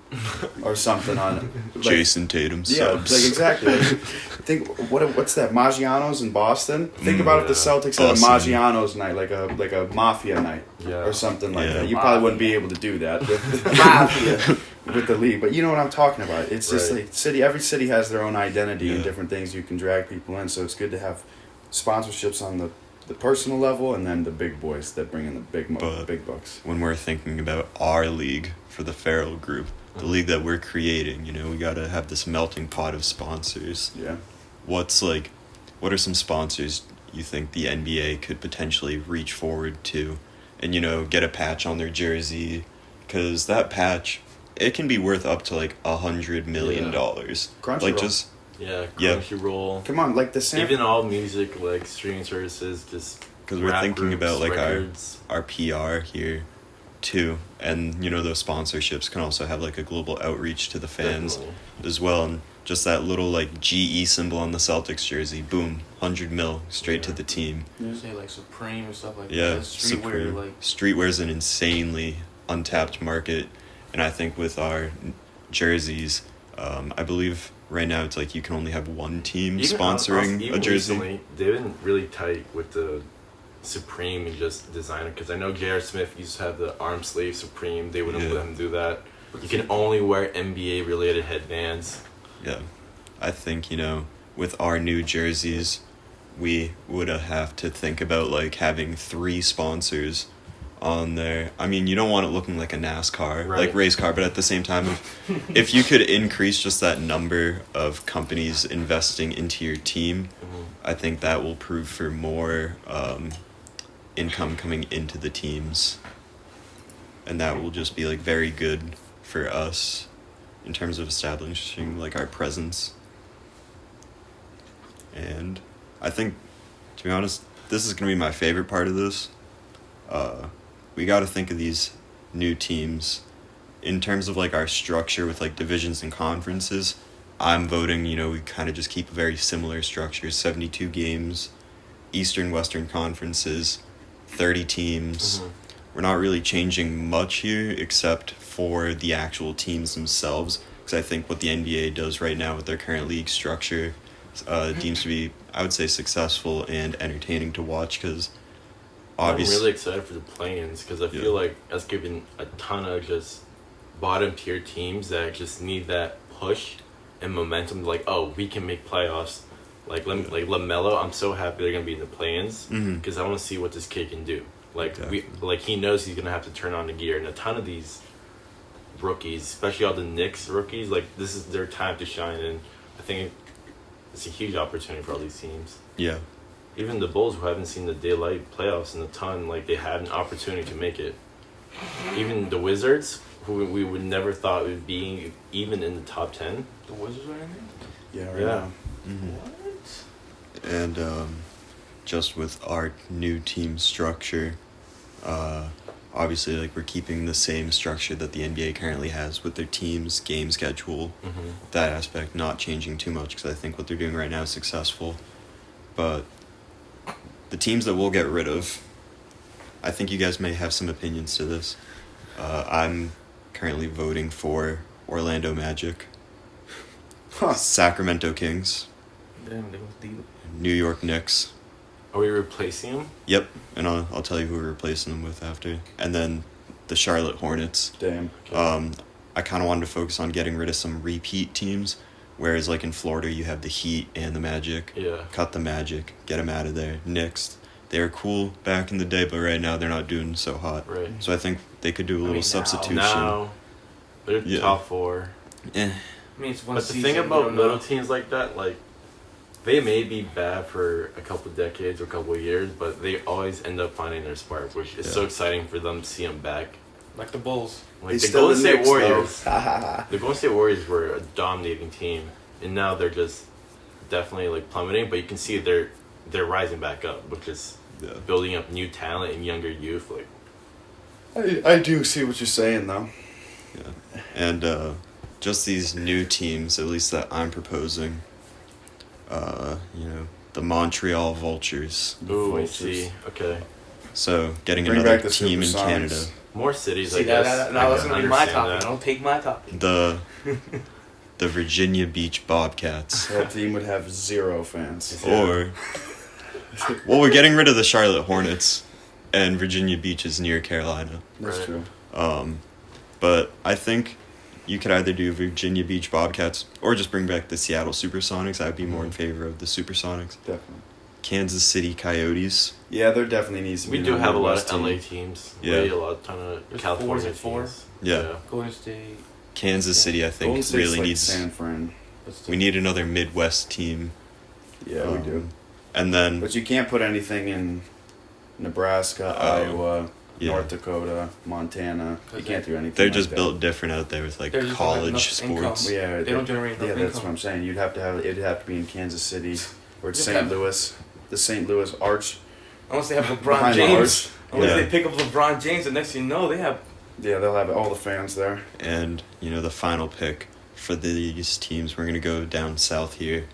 or something on like, Jason Tatum yeah, subs. like exactly. Like, think what's that? Maggiano's in Boston. Think about if the yeah. Celtics had a Boston. Maggiano's night, like a mafia night Yeah. or something like Yeah. that. You probably wouldn't be able to do that with, Mafia. with the league, but you know what I'm talking about. It's just Right. like every city has their own identity and Yeah. different things you can drag people in. So it's good to have sponsorships on the personal level and then the big boys that bring in the But- big bucks. When we're thinking about our league for the Farrell Group, the league that we're creating, we got to have this melting pot of sponsors. Yeah. What are some sponsors you think the NBA could potentially reach forward to and, get a patch on their jersey? Because that patch, it can be worth up to like $100 million. Crunchyroll. Like just, Yeah, Yeah. Crunchyroll. Come on, like the San Even all music, like streaming services, just because we're rap thinking groups, about like records. our PR here too. And, those sponsorships can also have like a global outreach to the fans Definitely. as well. And just that little like GE symbol on the Celtics jersey, boom, 100 mil straight to Yeah. the team. Yeah. Say like Supreme or stuff like Yeah, that. Streetwear, Supreme. like Streetwear's an insanely untapped market, and I think with our jerseys, I believe right now it's like you can only have one team Even sponsoring even a jersey. Recently, they've been really tight with the Supreme and just designer, because I know J.R. Smith used to have the arm sleeve Supreme. They wouldn't Yeah. let him do that. You can only wear NBA related headbands. Yeah, I think with our new jerseys, we would have to think about like having 3 sponsors on there. I mean, you don't want it looking like a NASCAR, Right. like race car, but at the same time, if you could increase just that number of companies investing into your team, I think that will prove for more income coming into the teams, and that will just be like very good for us in terms of establishing like our presence. And I think, to be honest, this is going to be my favorite part of this. We got to think of these new teams in terms of like our structure with like divisions and conferences. I'm voting, we kind of just keep a very similar structure, 72 games, Eastern Western conferences, 30 teams. Mhm. We're not really changing much here except for the actual teams themselves, because I think what the NBA does right now with their current league structure deems to be, I would say, successful and entertaining to watch, because obviously... I'm really excited for the play-ins, because I Yeah. feel like that's giving a ton of just bottom tier teams that just need that push and momentum. Like, oh, we can make playoffs. Like LaMelo, I'm so happy they're gonna be in the play-ins, Mhm. because I want to see what this kid can do. Like Definitely. he knows he's gonna have to turn on the gear, and a ton of these rookies, especially all the Knicks rookies, like this is their time to shine, and I think it's a huge opportunity for all these teams. Yeah. Even the Bulls, who haven't seen the daylight playoffs in a ton, like they had an opportunity to make it. Even the Wizards, who we would never thought would be even in the top 10. the Wizards are in there. Yeah, right Yeah. now. Mhm. What? And just with our new team structure, obviously like we're keeping the same structure that the NBA currently has with their teams, game schedule, Mm-hmm. that aspect not changing too much, because I think what they're doing right now is successful. But the teams that we'll get rid of, I think you guys may have some opinions to this. I'm currently voting for Orlando Magic, Huh. Sacramento Kings, Damn, they was deep. New York Knicks. Are we replacing him? Yep, and I'll tell you who we're replacing them with after. And then the Charlotte Hornets. Damn. I kind of wanted to focus on getting rid of some repeat teams, whereas like in Florida you have the Heat and the Magic. Yeah. Cut the Magic, get them out of there. Knicks, they were cool back in the day, but right now they're not doing so hot. Right. So I think they could do a little mean, substitution. Now, they're Yeah. top 4. Eh, I mean, it's one But the season, thing you about don't little know. teams like that, like, they may be bad for a couple decades or a couple years, but they always end up finding their spark, which is so Yeah. exciting for them to see them back. Like the Bulls. Like They the still Golden the State Knicks, Warriors. though. The Golden State Warriors were a dominating team, and now they're just definitely like plummeting. But you can see they're rising back up, which is yeah. building up new talent and younger youth. Like, I do see what you're saying, though. Yeah. And just these new teams, at least that I'm proposing, the Montreal Vultures. ooh, I Vultures. see. Okay, So getting Bring another back the team in Supersonics. Canada. more cities. I See, guess. that I was can gonna be my understand topic. that. Don't take my topic. The Virginia Beach Bobcats. That team would have 0 fans. Yeah. Or, well, we're getting rid of the Charlotte Hornets, and Virginia Beach is near Carolina. That's Right. true. But I think you could either do Virginia Beach Bobcats or just bring back the Seattle Supersonics. I'd be more in favor of the Supersonics. Definitely. Kansas City Coyotes. Yeah, there definitely needs to be We do another have a lot West of team. LA teams. Yeah. Really, a lot, ton of There's California 4, is it teams. Yeah. Golden State. Kansas City, I think, Golden State's really like needs. San Fran. What's We need another Midwest team. Yeah, we do. And then But you can't put anything in Nebraska, Oh, Iowa, yeah. North Dakota, Montana. You can't do anything. they're like just that. built different out there with like They just don't have college enough income. sports. Yeah, They don't generate enough Yeah, that's income. what I'm saying. It'd have to be in Kansas City or Just St. have- Louis, the St. Louis Arch. Unless they have LeBron Behind the James. arch. Unless Yeah. they pick up LeBron James, the next thing you know, they have. Yeah, they'll have all the fans there. And the final pick for these teams, we're gonna go down south here,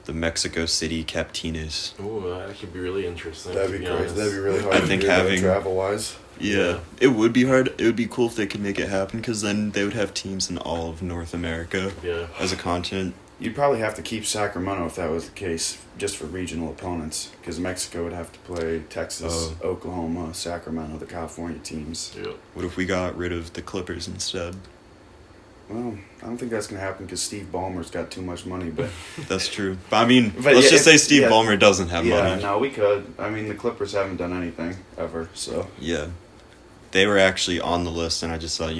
the Mexico City Capitines. Ooh, that could be really interesting. That'd to be be crazy. honest. That'd be really hard I to think do that having- travel-wise. Yeah, it would be hard. It would be cool if they could make it happen, because then they would have teams in all of North America Yeah. as a continent. You'd probably have to keep Sacramento if that was the case, just for regional opponents, because Mexico would have to play Texas, Oklahoma, Sacramento, the California teams. Yeah. What if we got rid of the Clippers instead? Well, I don't think that's gonna happen because Steve Ballmer's got too much money. But That's true. But I mean, But let's yeah, just say if- Steve yeah. Ballmer doesn't have yeah, money. no, we could. I mean, the Clippers haven't done anything ever, so Yeah. They were actually on the list, and I just saw,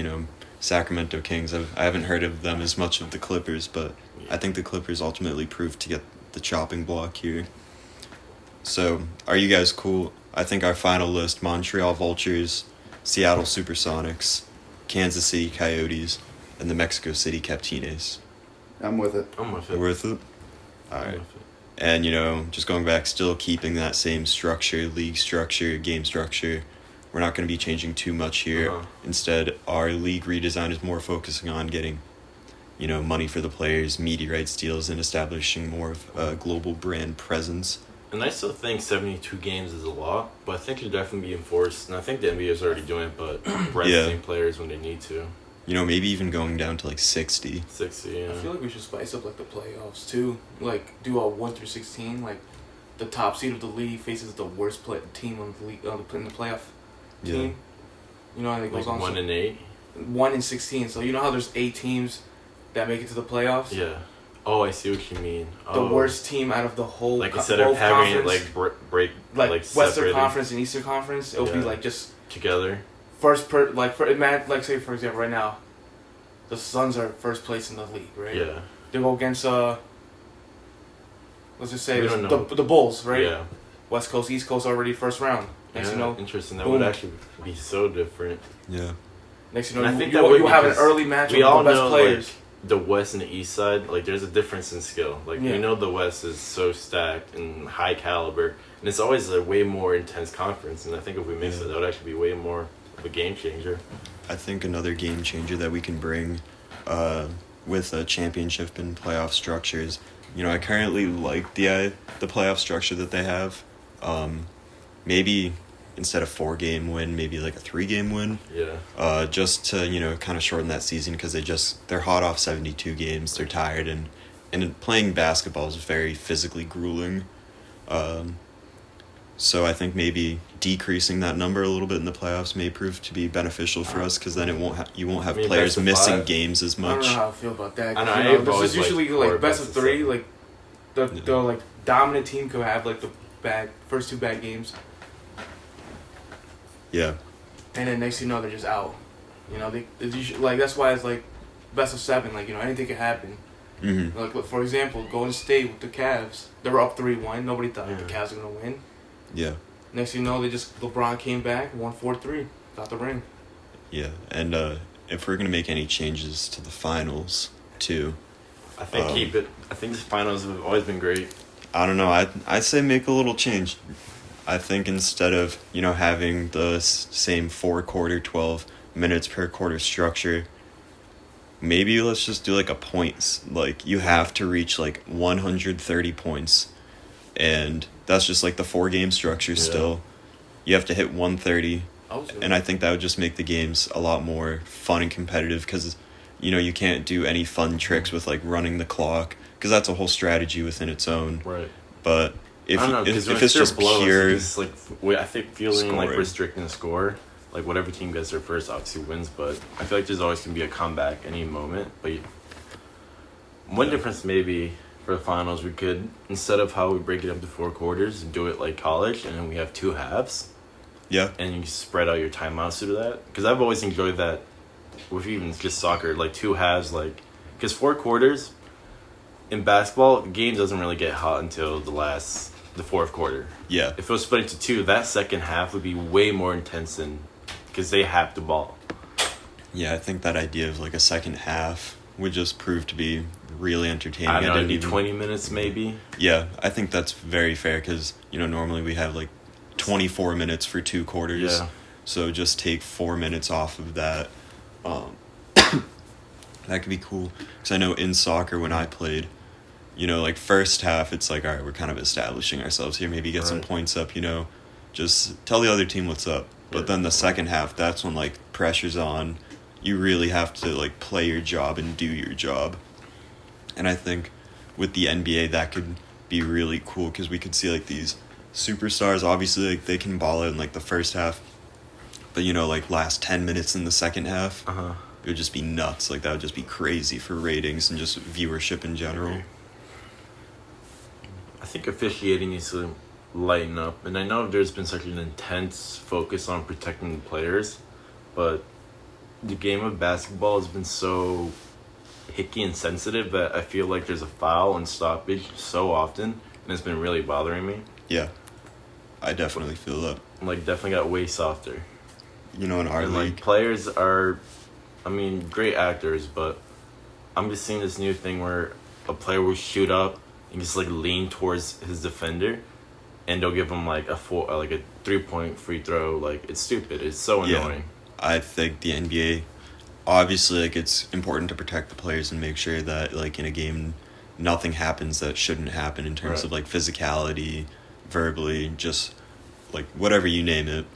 Sacramento Kings. I haven't heard of them as much of the Clippers, but I think the Clippers ultimately proved to get the chopping block here. So, are you guys cool? I think our final list: Montreal Vultures, Seattle SuperSonics, Kansas City Coyotes, and the Mexico City Capitines. I'm with it. I'm with it. Worth it? I'm Alright. with it. And, just going back, still keeping that same structure, league structure, game structure. We're not going to be changing too much here. Uh-huh. Instead, our league redesign is more focusing on getting, money for the players, media rights deals, and establishing more of a global brand presence. And I still think 72 games is a lot, but I think it should definitely be enforced. And I think the NBA is already doing it, but resting players when they need to. Maybe even going down to like 60. 60, yeah. I feel like we should spice up like the playoffs too. Like do a 1 through 16. Like the top seed of the league faces the worst team on the league in the playoff team. You know, and it goes Like on 1 and 8. 1 in 16. So you know how there's 8 teams that make it to the playoffs. Yeah. Oh, I see what you mean. The Oh. worst team out of the whole Like instead whole of having it conference, like break like Western separated Conference and Eastern Conference, it'll be Yeah. like just together. say for example right now, the Suns are first place in the league, right? Yeah. They go against let's just say We don't know. the Bulls, right? Yeah. West Coast, East Coast already first round. Next Yeah, you know, interesting. That boom. would actually be so different. Yeah. next you know, And I you, think you, that would you have an because early matchup we with all the best know, players. The West and the East side, like there's a difference in skill. Like Yeah. we know the West is so stacked and high caliber, and it's always a way more intense conference. And I think if we mix it, that would actually be way more of a game changer. I think another game changer that we can bring with a championship and playoff structures. I currently like the playoff structure that they have. Maybe instead of 4-game win, maybe like a 3-game win. Yeah. Just to kind of shorten that season because they're hot off 72 games. They're tired and playing basketball is very physically grueling. So I think maybe decreasing that number a little bit in the playoffs may prove to be beneficial for us because then you won't have I mean, players best of missing 5? games as I don't much. know how I feel about that. I know, 'cause, I've this always is usually liked like best of 3. 7. Like the like dominant team could have like the first 2 bad games, Yeah. and then next you know they're just out. It's usually, like that's why it's like best of 7. Like anything could happen. Mm-hmm. Like for example, Golden State with the Cavs, they were up 3-1. Nobody thought the Yeah. Cavs were gonna win. Yeah. Next you know, LeBron came back, won 4-3, got the ring. Yeah. And if we're gonna make any changes to the finals too, I think keep it. I think the finals have always been great. I don't know. I'd say make a little change. I think instead of having the same 4-quarter 12 minutes per quarter structure, maybe let's just do like a points. Like you have to reach like 130 points, and that's just like the 4-game structure. Yeah. Still, you have to hit 130, I was and I think that would just make the games a lot more fun and competitive because you can't do any fun tricks with like running the clock because that's a whole strategy within its own. Right. But if I don't know, 'cause when if it's still just blows, pure, it's like I think feeling like scoring. restricting the score, like whatever team gets their first obviously wins, but I feel like there's always gonna be a comeback any moment. But one difference maybe for the finals, we could instead of how we break it up to 4 quarters, do it like college, and then we have 2 halves, yeah, and you spread out your timeouts to that. Because I've always enjoyed that with even just soccer, like 2 halves, like because 4 quarters in basketball, the game doesn't really get hot until the last the fourth quarter. Yeah. If it was split into two, that second half would be way more intense than because they have the ball. Yeah, I think that idea of like a second half would just prove to be really entertaining. I don't know, didn't maybe 20 minutes maybe. Yeah, I think that's very fair because, normally we have like 24 minutes for 2 quarters. Yeah. So just take 4 minutes off of that. That could be cool. Because I know in soccer when I played, like first half, it's like, all right, we're kind of establishing ourselves here. Maybe get some Right. points up, just tell the other team what's up. But Yeah. then the second half, that's when like pressure's on. You really have to like play your job and do your job. And I think with the NBA, that could be really cool because we could see like these superstars. Obviously, like they can ball out in like the first half, but like last 10 minutes in the second half, it would just be nuts. Like that would just be crazy for ratings and just viewership in general. I think officiating needs to lighten up, and I know there's been such an intense focus on protecting the players, but the game of basketball has been so picky and sensitive that I feel like there's a foul and stoppage so often, and it's been really bothering me. Yeah, I definitely feel that. Like, definitely got way softer. In our And league, like players are, great actors, but I'm just seeing this new thing where a player will shoot up and just like lean towards his defender, and they'll give him like a 3-point free throw. Like, it's stupid. It's so annoying. I think the NBA, obviously, like it's important to protect the players and make sure that like in a game, nothing happens that shouldn't happen in terms Right. of like physicality, verbally, just like whatever you name it.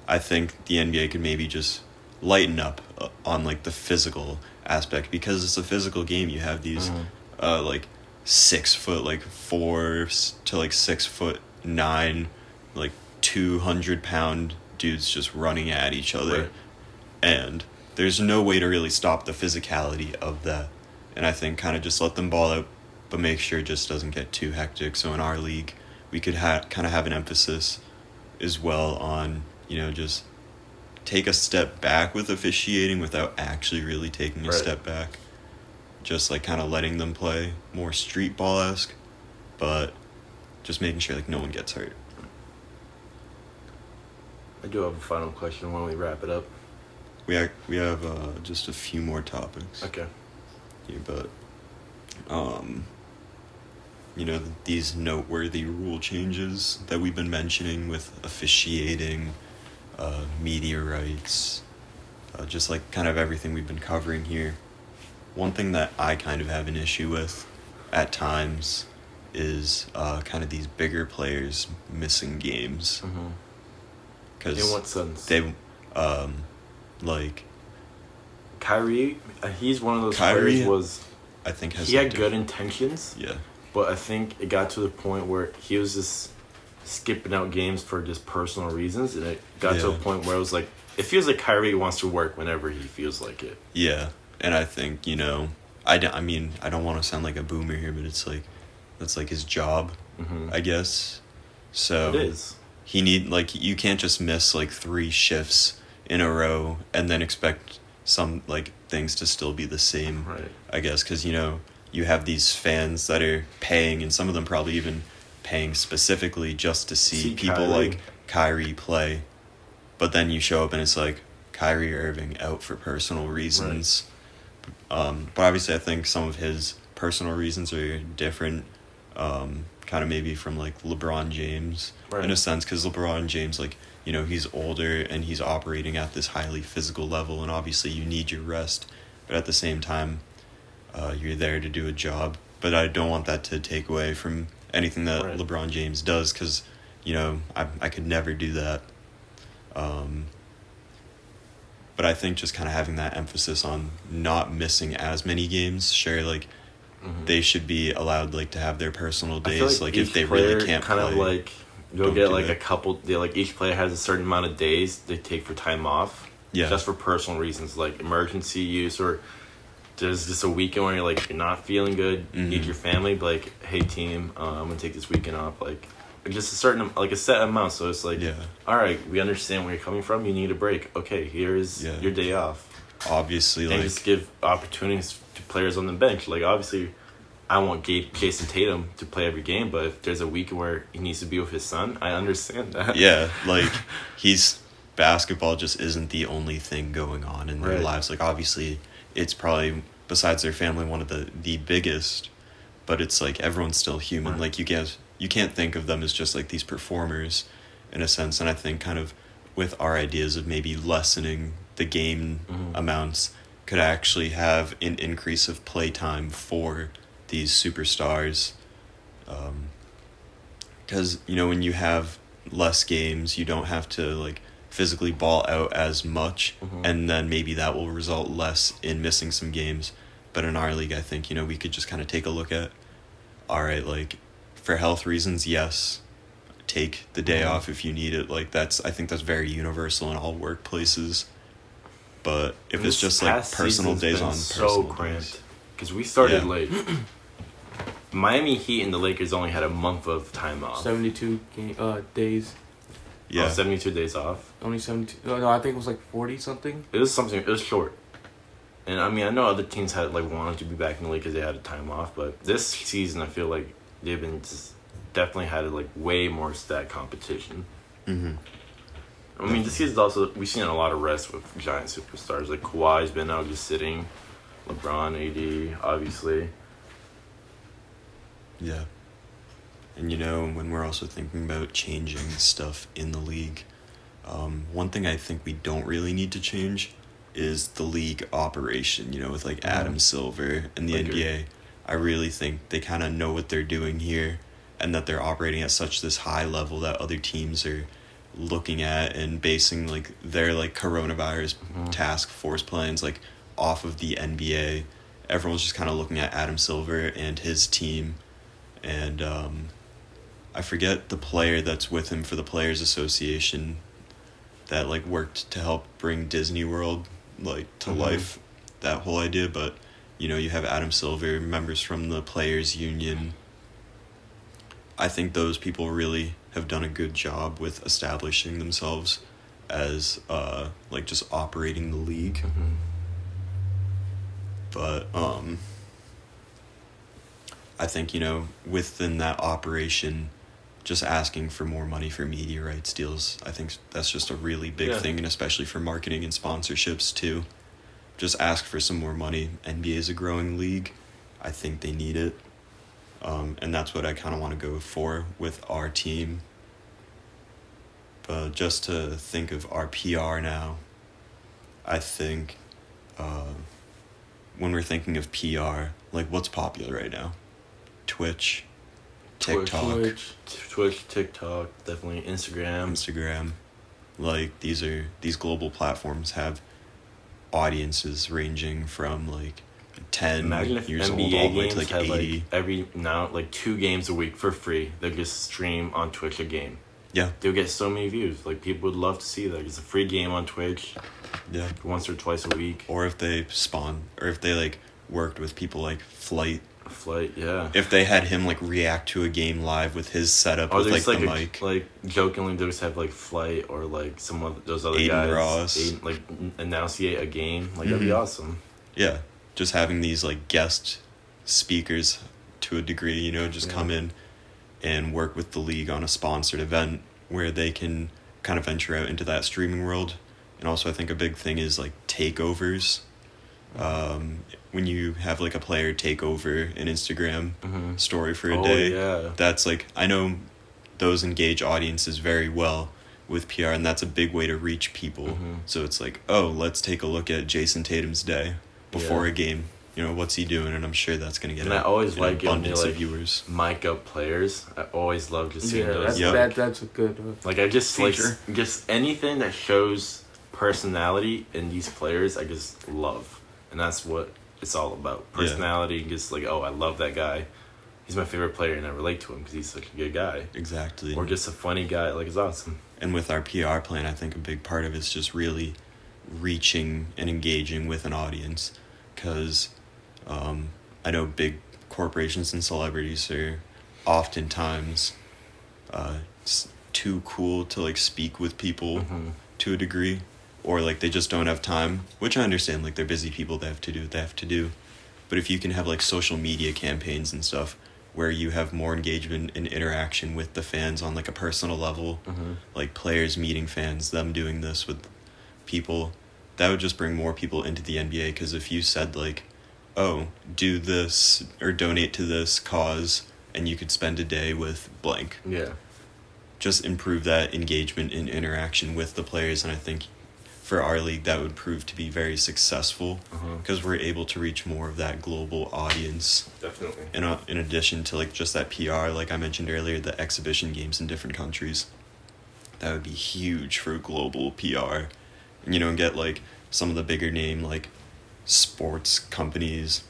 I think the NBA could maybe just lighten up on like the physical aspect because it's a physical game. You have these like 6 foot like 4 to like 6'9", like 200-pound dudes just running at each other. Right. And there's no way to really stop the physicality of that. And I think kind of just let them ball out, but make sure it just doesn't get too hectic. So in our league, we could kind of have an emphasis as well on, just take a step back with officiating without actually really taking a Right. step back. Just like kind of letting them play more street ball-esque, but just making sure like no one gets hurt. I do have a final question when we wrap it up. We have just a few more topics. Okay. Here, but these noteworthy rule changes that we've been mentioning with officiating, media rights, just like kind of everything we've been covering here. One thing that I kind of have an issue with at times is kind of these bigger players missing games. In Because what sense? they like Kyrie, he's one of those Kyrie players I think has he had like good intentions, yeah. but I think it got to the point where he was just skipping out games for just personal reasons, and it got to a Yeah. point where it was like, it feels like Kyrie wants to work whenever he feels like it. Yeah, and I think, I don't want to sound like a boomer here, but it's like, that's like his job, I guess. So It is. you can't just miss like 3 shifts in a row and then expect some like things to still be the same, Right. I guess, because, you have these fans that are paying, and some of them probably even paying specifically just to see people Kyrie. like Kyrie play. But then you show up and it's like Kyrie Irving out for personal reasons. But obviously I think some of his personal reasons are different, kind of maybe from like LeBron James in a sense, because LeBron James, like, he's older and he's operating at this highly physical level, and obviously you need your rest, but at the same time, you're there to do a job. But I don't want that to take away from anything that Right. LeBron James does, because, I could never do that. But I think just kind of having that emphasis on not missing as many games, sure, like, they should be allowed, like, to have their personal I feel days, like each if they player really can't kind play. of like you'll don't get do like it. a couple. They like each player has a certain amount of days they take for time off. Yeah. Just for personal reasons, like emergency use, or there's just a weekend where you're not feeling good, you need your family. Be like, hey team, I'm gonna take this weekend off. Like just a certain like a set amount. So it's like, Yeah. all right, we understand where you're coming from. You need a break. Okay, here's Yeah. your day off. Obviously, And like, just give opportunities to players on the bench. Like obviously, I want Jason Tatum to play every game, but if there's a week where he needs to be with his son, I understand that. Yeah, like basketball just isn't the only thing going on in their Right. lives. Like obviously it's probably, besides their family, one of the biggest, but it's like everyone's still human. Right. Like you can't think of them as just like these performers in a sense. And I think kind of with our ideas of maybe lessening the game amounts could actually have an increase of playtime for these superstars. Because when you have less games, you don't have to like physically ball out as much, and then maybe that will result less in missing some games. But in our league, I think we could just kind of take a look at, all right, like for health reasons, yes, take the day off if you need it. Like I think that's very universal in all workplaces. But if it's just like Past personal season's days been on so personal cramped days. because we started Yeah. late. Miami Heat and the Lakers only had a month of time off. 72 days. Yeah. 72 days off. Only 72. No, I think it was like 40 something. It was something. It was short. And I mean, I know other teams had like wanted to be back in the league because they had a time off, but this season I feel like they've been definitely had like way more stat competition. Mm-hmm. I mean, this season's also we've seen a lot of rest with giant superstars like Kawhi's been out just sitting, LeBron, AD, obviously. Yeah. And when we're also thinking about changing stuff in the league, one thing I think we don't really need to change is the league operation, with like Adam Silver and the Agreed. NBA. I really think they kind of know what they're doing here, and that they're operating at such this high level that other teams are looking at and basing like their like coronavirus task force plans like off of the NBA. Everyone's just kind of looking at Adam Silver and his team, and I forget the player that's with him for the Players Association that like worked to help bring Disney World like to life, that whole idea. But you have Adam Silver, members from the Players Union. I think those people really have done a good job with establishing themselves as like just operating the league. But I think within that operation, just asking for more money for media rights deals, I think that's just a really big thing, and especially for marketing and sponsorships too. Just ask for some more money. NBA is a growing league. I think they need it. And that's what I kind of want to go for with our team. But just to think of our PR now, I think when we're thinking of PR, like what's popular right now? Twitch, TikTok, Twitch, TikTok, definitely Instagram. Like these global platforms have audiences ranging from like 10 Imagine if years old NBA all the way games to like had 80. like 2 games a week for free. They'll just stream on Twitch a game. Yeah. They'll get so many views. Like people would love to see that. It's a free game on Twitch. Yeah. Once or twice a week. Or if they like worked with people like Flight. Flight, yeah. If they had him like react to a game live with his setup with like the mic. Like jokingly, they just have like Flight or like some of those other Aiden guys. Ross. Like enunciate a game. Like that'd be awesome. Yeah. Just having these like guest speakers to a degree, just come in and work with the league on a sponsored event where they can kind of venture out into that streaming world. And also I think a big thing is like takeovers. When you have like a player take over an Instagram story for a day, that's like, I know those engage audiences very well with PR, and that's a big way to reach people. So it's like, oh, let's take a look at Jason Tatum's day before a game. What's he doing? And I'm sure that's going to get And I always an like it when they abundance of like viewers. mic up players. I always love just seeing those. That's a good Like I just feature. like just anything that shows personality in these players, I just love, and that's what it's all about. Personality, just like, oh, I love that guy. He's my favorite player, and I relate to him because he's such a good guy. Exactly. Or just a funny guy. Like it's awesome. And with our PR plan, I think a big part of it's just really reaching and engaging with an audience, because I know big corporations and celebrities are oftentimes too cool to like speak with people to a degree, or like they just don't have time, which I understand, like they're busy people, they have to do what they have to do. But if you can have like social media campaigns and stuff where you have more engagement and interaction with the fans on like a personal level, like players meeting fans, them doing this with people, that would just bring more people into the NBA. Because if you said like, oh, do this or donate to this cause and you could spend a day with blank, Yeah. just improve that engagement and interaction with the players. And I think for our league that would prove to be very successful because we're able to reach more of that global audience. Definitely. In addition to like just that PR, like I mentioned earlier, the exhibition games in different countries, that would be huge for global PR. And, you know, and get like some of the bigger name like sports companies,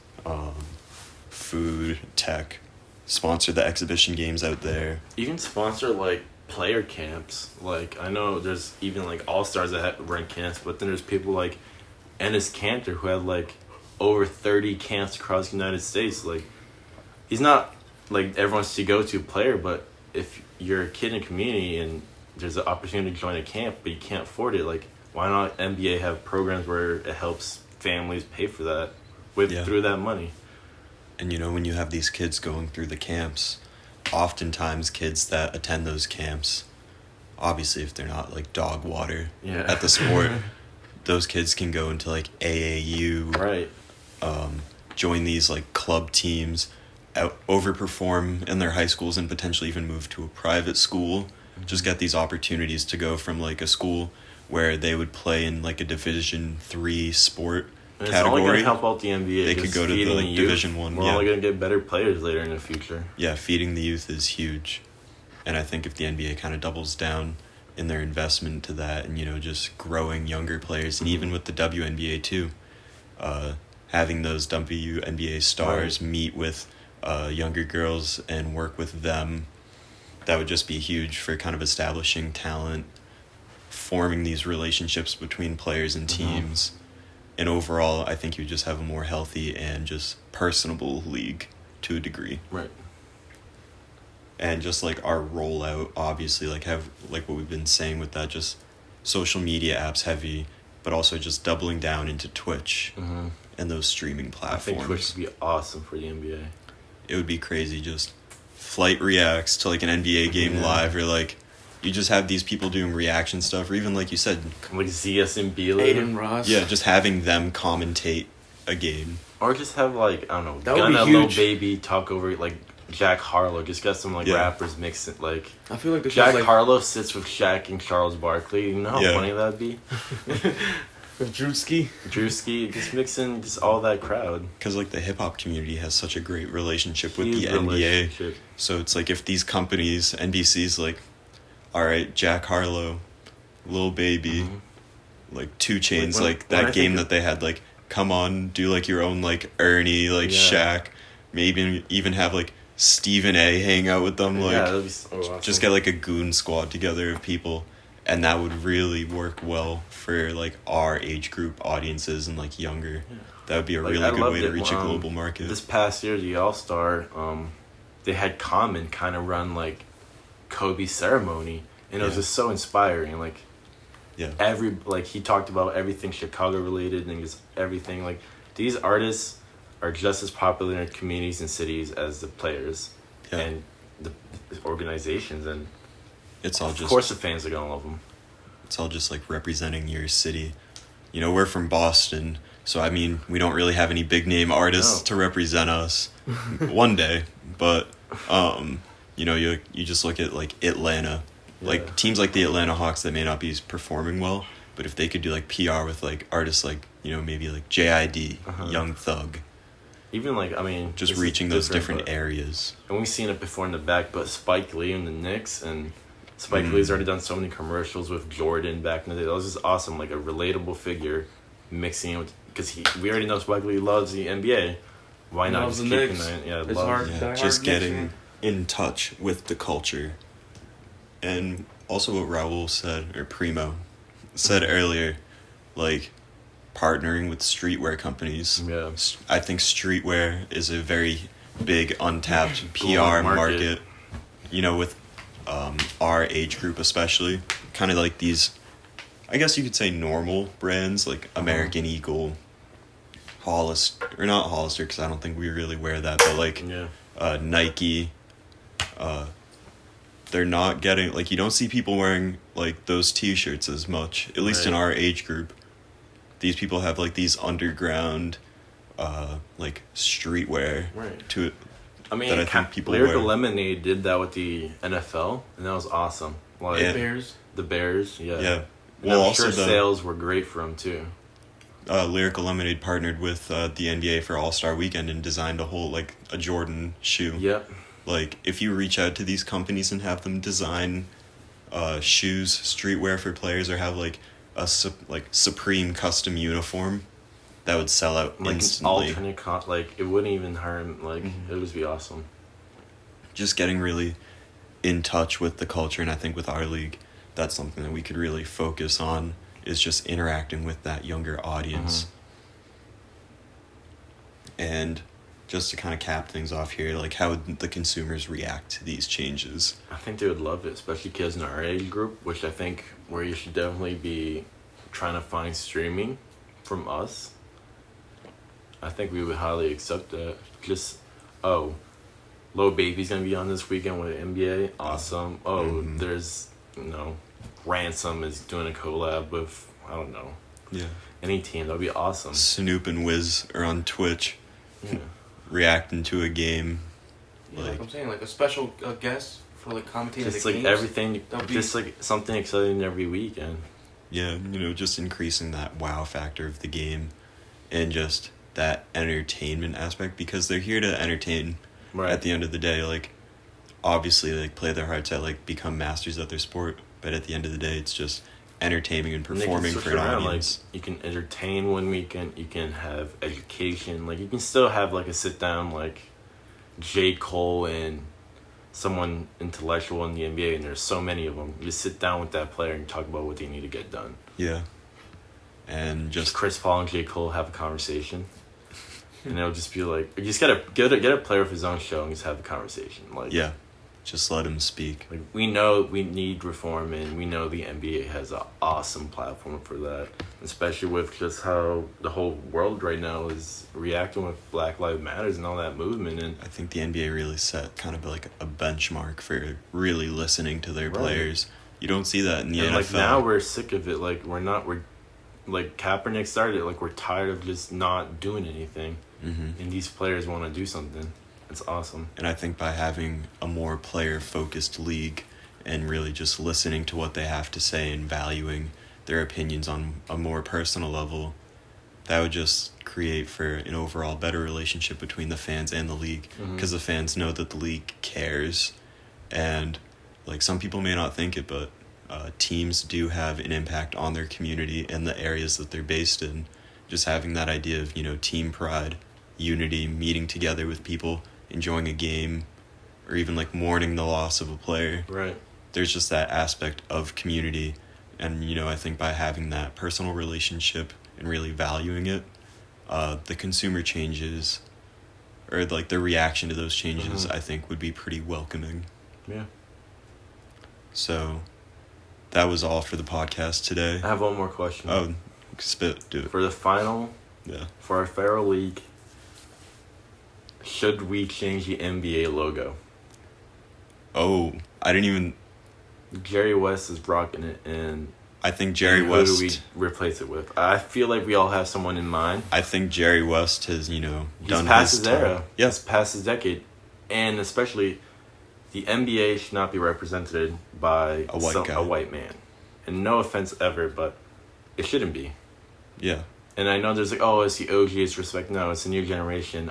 food, tech, sponsor the exhibition games out there. Even sponsor like player camps. Like I know there's even like all-stars that run camps, but then there's people like Ennis Cantor who had like over 30 camps across the United States. Like he's not like everyone's to go to player, but if you're a kid in a community and there's an opportunity to join a camp but you can't afford it, like why not NBA have programs where it helps families pay for that through that money? And you know, when you have these kids going through the camps, oftentimes kids that attend those camps, obviously if they're not like dog water at the sport, those kids can go into like AAU, right? Join these like club teams, overperform in their high schools and potentially even move to a private school. Just get these opportunities to go from like a school where they would play in like a Division III sport and it's category. only going to help out the NBA. They could go to the like Division I. We're only going to get better players later in the future. Yeah, feeding the youth is huge. And I think if the NBA kind of doubles down in their investment to that and, you know, just growing younger players, and even with the WNBA too, having those WNBA stars meet with younger girls and work with them, that would just be huge for kind of establishing talent, forming these relationships between players and teams. And overall, I think you just have a more healthy and just personable league to a degree. Right. And just like our rollout, obviously, like have like what we've been saying with that, just social media apps heavy, but also just doubling down into Twitch and those streaming platforms. I think Twitch would be awesome for the NBA. It would be crazy, just Flight reacts to like an NBA game live, or like you just have these people doing reaction stuff, or even like you said, like ZS and Beeler. Aiden Ross. Yeah, just having them commentate a game. Or just have like, I don't know, That Gunna, would be Lil huge. Baby talk over like Jack Harlow. Just got some like Yeah. rappers mix it. Like I feel like the Jack like Harlow sits with Shaq and Charles Barkley. You know how Yeah. funny that'd be? with Drewski. Drewski, just mixing just all that crowd. Because like the hip hop community has such a great relationship with Huge the NBA. relationship. So it's like if these companies, NBC's like, all right, Jack Harlow, Lil Baby, like 2 Chainz, Like, when- like when I that think game of- that they had, like, come on, do like your own like Ernie, like Yeah. Shaq, maybe even have like Stephen A hang out with them, like Yeah, that'd be so awesome. just get like a goon squad together of people, and that would really work well for like our age group audiences and like younger. That would be a Like, really I good loved way to it, reach a global market. This past year, the All Star, they had Common kind of run like Kobe's ceremony, and it was Yeah. just so inspiring. Like Yeah. he talked about everything Chicago related and just everything. Like these artists are just as popular in communities and cities as the players Yeah. and the organizations, and It's all of just course the fans are gonna love them. it's all just like representing your city. You know, we're from Boston, so I mean, we don't really have any big name artists No. to represent us one day, but you know, you just look at like Atlanta. Yeah. Like teams like the Atlanta Hawks that may not be performing well, but if they could do like PR with like artists like, you know, maybe like JID, Young Thug, Even like I mean, just this is reaching those different but- areas. And we've seen it before in the back, but Spike Lee and the Knicks, and Spike Lee's already done so many commercials with Jordan back in the day. That was just awesome, like a relatable figure mixing it with, because we already know Spike Lee loves the NBA. Why not Loves just the keep Knicks. that? Yeah, It's loves- hard. Yeah, Die just Hard Knicks getting fan. in touch with the culture. And also what Raul said, or Primo said earlier, like partnering with streetwear companies. Yeah. I think streetwear is a very big untapped PR Global market. market. You know, with our age group especially, kind of like these, I guess you could say normal brands like American Eagle, Hollister, or not Hollister, because I don't think we really wear that, but like Yeah. Nike, they're not getting, like, you don't see people wearing like those t-shirts as much, at least in Right. our age group. These people have like these underground like streetwear Right. to it. I mean, that I think people Lyrical wear. Lemonade did that with the NFL, and that was awesome. Like Yeah. Bears. the Bears, yeah. Yeah. And Well, I'm also sure the sales were great for them too. Lyrical Lemonade partnered with the NBA for All-Star Weekend and designed a whole, like, a Jordan shoe. Yep. Like, if you reach out to these companies and have them design shoes, streetwear for players, or have like a Supreme custom uniform, that would sell out Like instantly. an alternate like it wouldn't even harm. Like Mhm. it would just be awesome. Just getting really in touch with the culture, and I think with our league, that's something that we could really focus on, is just interacting with that younger audience. And just to kind of cap things off here, like, how would the consumers react to these changes? I think they would love it, especially kids in our age group, which I think where you should definitely be trying to find streaming from us. I think we would highly accept that. Just, oh, Lil Baby's gonna be on this weekend with NBA. Awesome. Oh, Mhm. there's, Ransom is doing a collab with, I don't know, Yeah. any team. That'd be awesome. Snoop and Wiz are on Twitch Yeah. reacting to a game. Yeah, like Like- I'm saying, like a special guest for like commentating Just the like games. everything, That'd be- just like something exciting every weekend. Yeah, just increasing that wow factor of the game and just that entertainment aspect, because they're here to entertain. Right. At the end of the day, like, obviously, like, play their hearts out, like, become masters at their sport, but at the end of the day, it's just entertaining and And they can performing switch for an around, audience. Like, you can entertain one weekend, you can have education, like you can still have like a sit down like J. Cole and someone intellectual in the NBA, and there's so many of them. You just sit down with that player and talk about what they need to get done. Yeah. And Just just Chris Paul and J. Cole have a conversation. And it'll just be like, you just gotta get a player with his own show and just have a conversation. Like, yeah, just let him speak. like we know we need reform, and we know the NBA has an awesome platform for that, especially with just how the whole world right now is reacting with Black Lives Matters and all that movement. And I think the NBA really set kind of like a benchmark for really listening to their Right. players. You don't see that in the and NFL. like now we're sick of it. Like we're like Kaepernick started it. Like we're tired of just not doing anything, Mm-hmm. and these players want to do something. It's awesome. And I think by having a more player-focused league and really just listening to what they have to say and valuing their opinions on a more personal level, that would just create for an overall better relationship between the fans and the league, Mhm. because the fans know that the league cares. And like, some people may not think it, but teams do have an impact on their community and the areas that they're based in. Just having that idea of, team pride, unity, meeting together with people, enjoying a game, or even like mourning the loss of a player. Right. There's just that aspect of community. And, I think by having that personal relationship and really valuing it, the consumer changes, or like the reaction to those changes, Mhm. I think would be pretty welcoming. Yeah. So that was all for the podcast today. I have one more question. Oh, do it. For the final, Yeah. for our Pharaoh League, should we change the NBA logo? Oh, I didn't even. Jerry West is rocking it, and I think Jerry who West. do we replace it with? I feel like we all have someone in mind. I think Jerry West has, He's done past his his time. era. Yes. He's past his decade, and especially, the NBA should not be represented by A white guy. a white man. And no offense ever, but it shouldn't be. Yeah. And I know there's like, oh, it's the OG, it's respect. No, it's a new generation.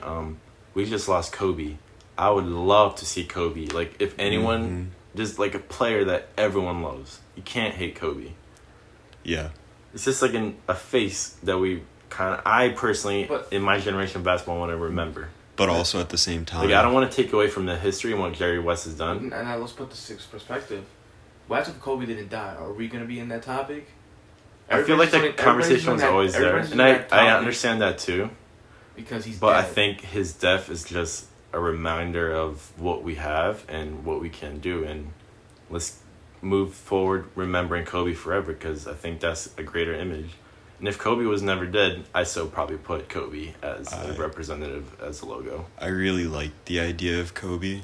We just lost Kobe. I would love to see Kobe. Like, if anyone, just like a player that everyone loves. You can't hate Kobe. Yeah. It's just like a face that I personally, But- in my generation of basketball, want to remember. But also at the same time. Like, I don't want to take away from the history and what Jerry West has done. And now let's put this in perspective. What if Kobe didn't die? Are we gonna be in that topic? I feel like the conversation was always there. And I understand that too. because he's But I dead. think his death is just a reminder of what we have and what we can do. And let's move forward remembering Kobe forever, because I think that's a greater image. And if Kobe was never dead, I still probably put Kobe as a I- representative as a logo. I really like the idea of Kobe,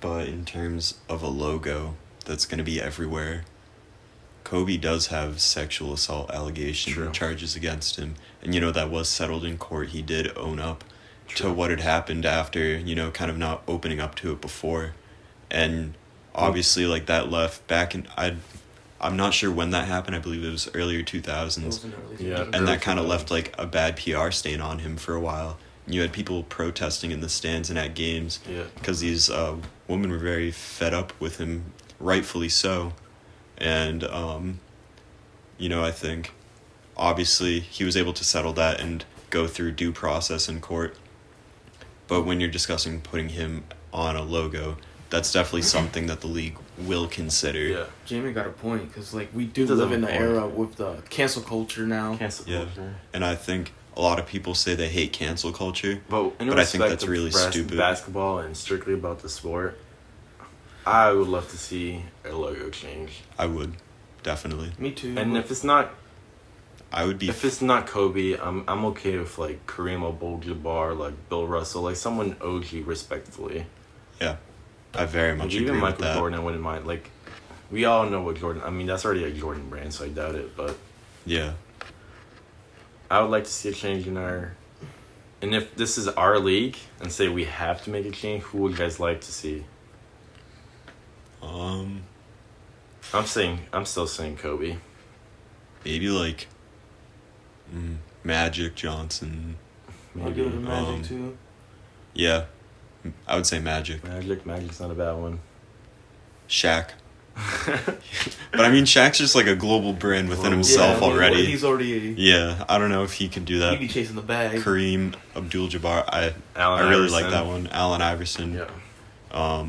but in terms of a logo that's going to be everywhere, Kobe does have sexual assault allegation True. charges against him. And, that was settled in court. He did own up to True. what had happened after, kind of not opening up to it before. And obviously, like, that left back in... I'm not sure when that happened. I believe it was earlier 2000s. It was in the early Yeah. 2000s. And Early that kind of 2000s. left like a bad PR stain on him for a while. You had people protesting in the stands and at games Yeah. because these women were very fed up with him, rightfully so. And I think obviously he was able to settle that and go through due process in court. But when you're discussing putting him on a logo, that's definitely something that the league will consider. Yeah. Jamie got a point because like we do Does live have in a the point. era with the cancel culture now. Cancel Yeah. culture. And I think a lot of people say they hate cancel culture. But in But I think respect that's of really stupid. basketball and strictly about the sport, I would love to see a logo change. I would, definitely. Me too. And if it's not I would be. Kobe, I'm okay with like Kareem Abdul-Jabbar, like Bill Russell, like someone OG respectfully. Yeah, I very Like, much even agree with Michael that. Jordan, I wouldn't mind. Like, we all know what Jordan. I mean, that's already a Jordan brand, so I doubt it. But Yeah, I would like to see a change in our. And if this is our league, and say we have to make a change, who would you guys like to see? I'm still saying Kobe. maybe like Magic Johnson. I'll give it to Maybe Magic too. Yeah, I would say Magic. Magic's not a bad one. Shaq. But I mean, Shaq's just like a global brand within Well, himself yeah, already. He's already. Yeah, I don't know if he could do He'd that. be chasing the bag. Kareem Abdul-Jabbar, I Allen really Iverson. like that one. Allen Iverson. Yeah.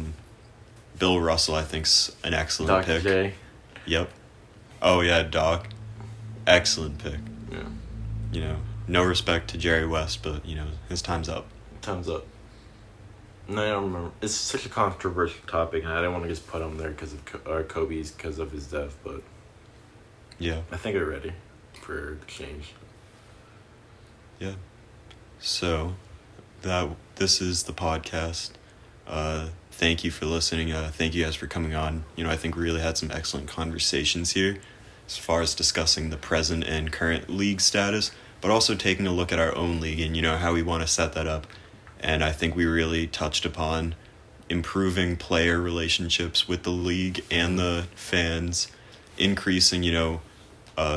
Bill Russell, I think's an excellent Dr. pick. J. Yep. Oh yeah, Doc. Excellent pick. Yeah. No respect to Jerry West, but his time's up. Time's up. No, I don't remember. It's such a controversial topic, and I didn't want to just put him there because of Kobe's because of his death. But Yeah. I think we're ready for change. Yeah. So, this is the podcast. Thank you for listening. Thank you guys for coming on. I think we really had some excellent conversations here as far as discussing the present and current league status, but also taking a look at our own league and how we want to set that up. And I think we really touched upon improving player relationships with the league and the fans, increasing,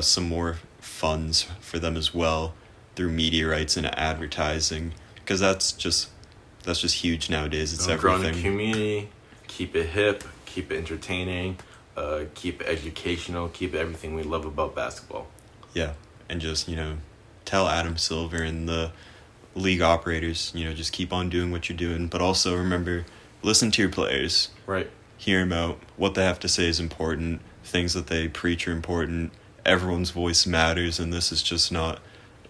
some more funds for them as well through media rights and advertising, because that's just huge nowadays. It's Growing the everything. community, keep it hip, keep it entertaining, keep it educational, keep everything we love about basketball. Yeah, and just tell Adam Silver and the league operators, just keep on doing what you're doing, but also remember, listen to your players. Right. Hear them out. What they have to say is important. Things that they preach are important. Everyone's voice matters, and this is just not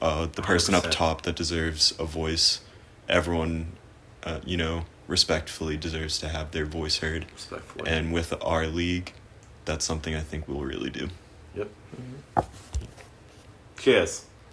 the person up 100%. top that deserves a voice. Everyone, respectfully deserves to have their voice heard. Respectfully. And with our league, that's something I think we'll really do. Yep. Cheers.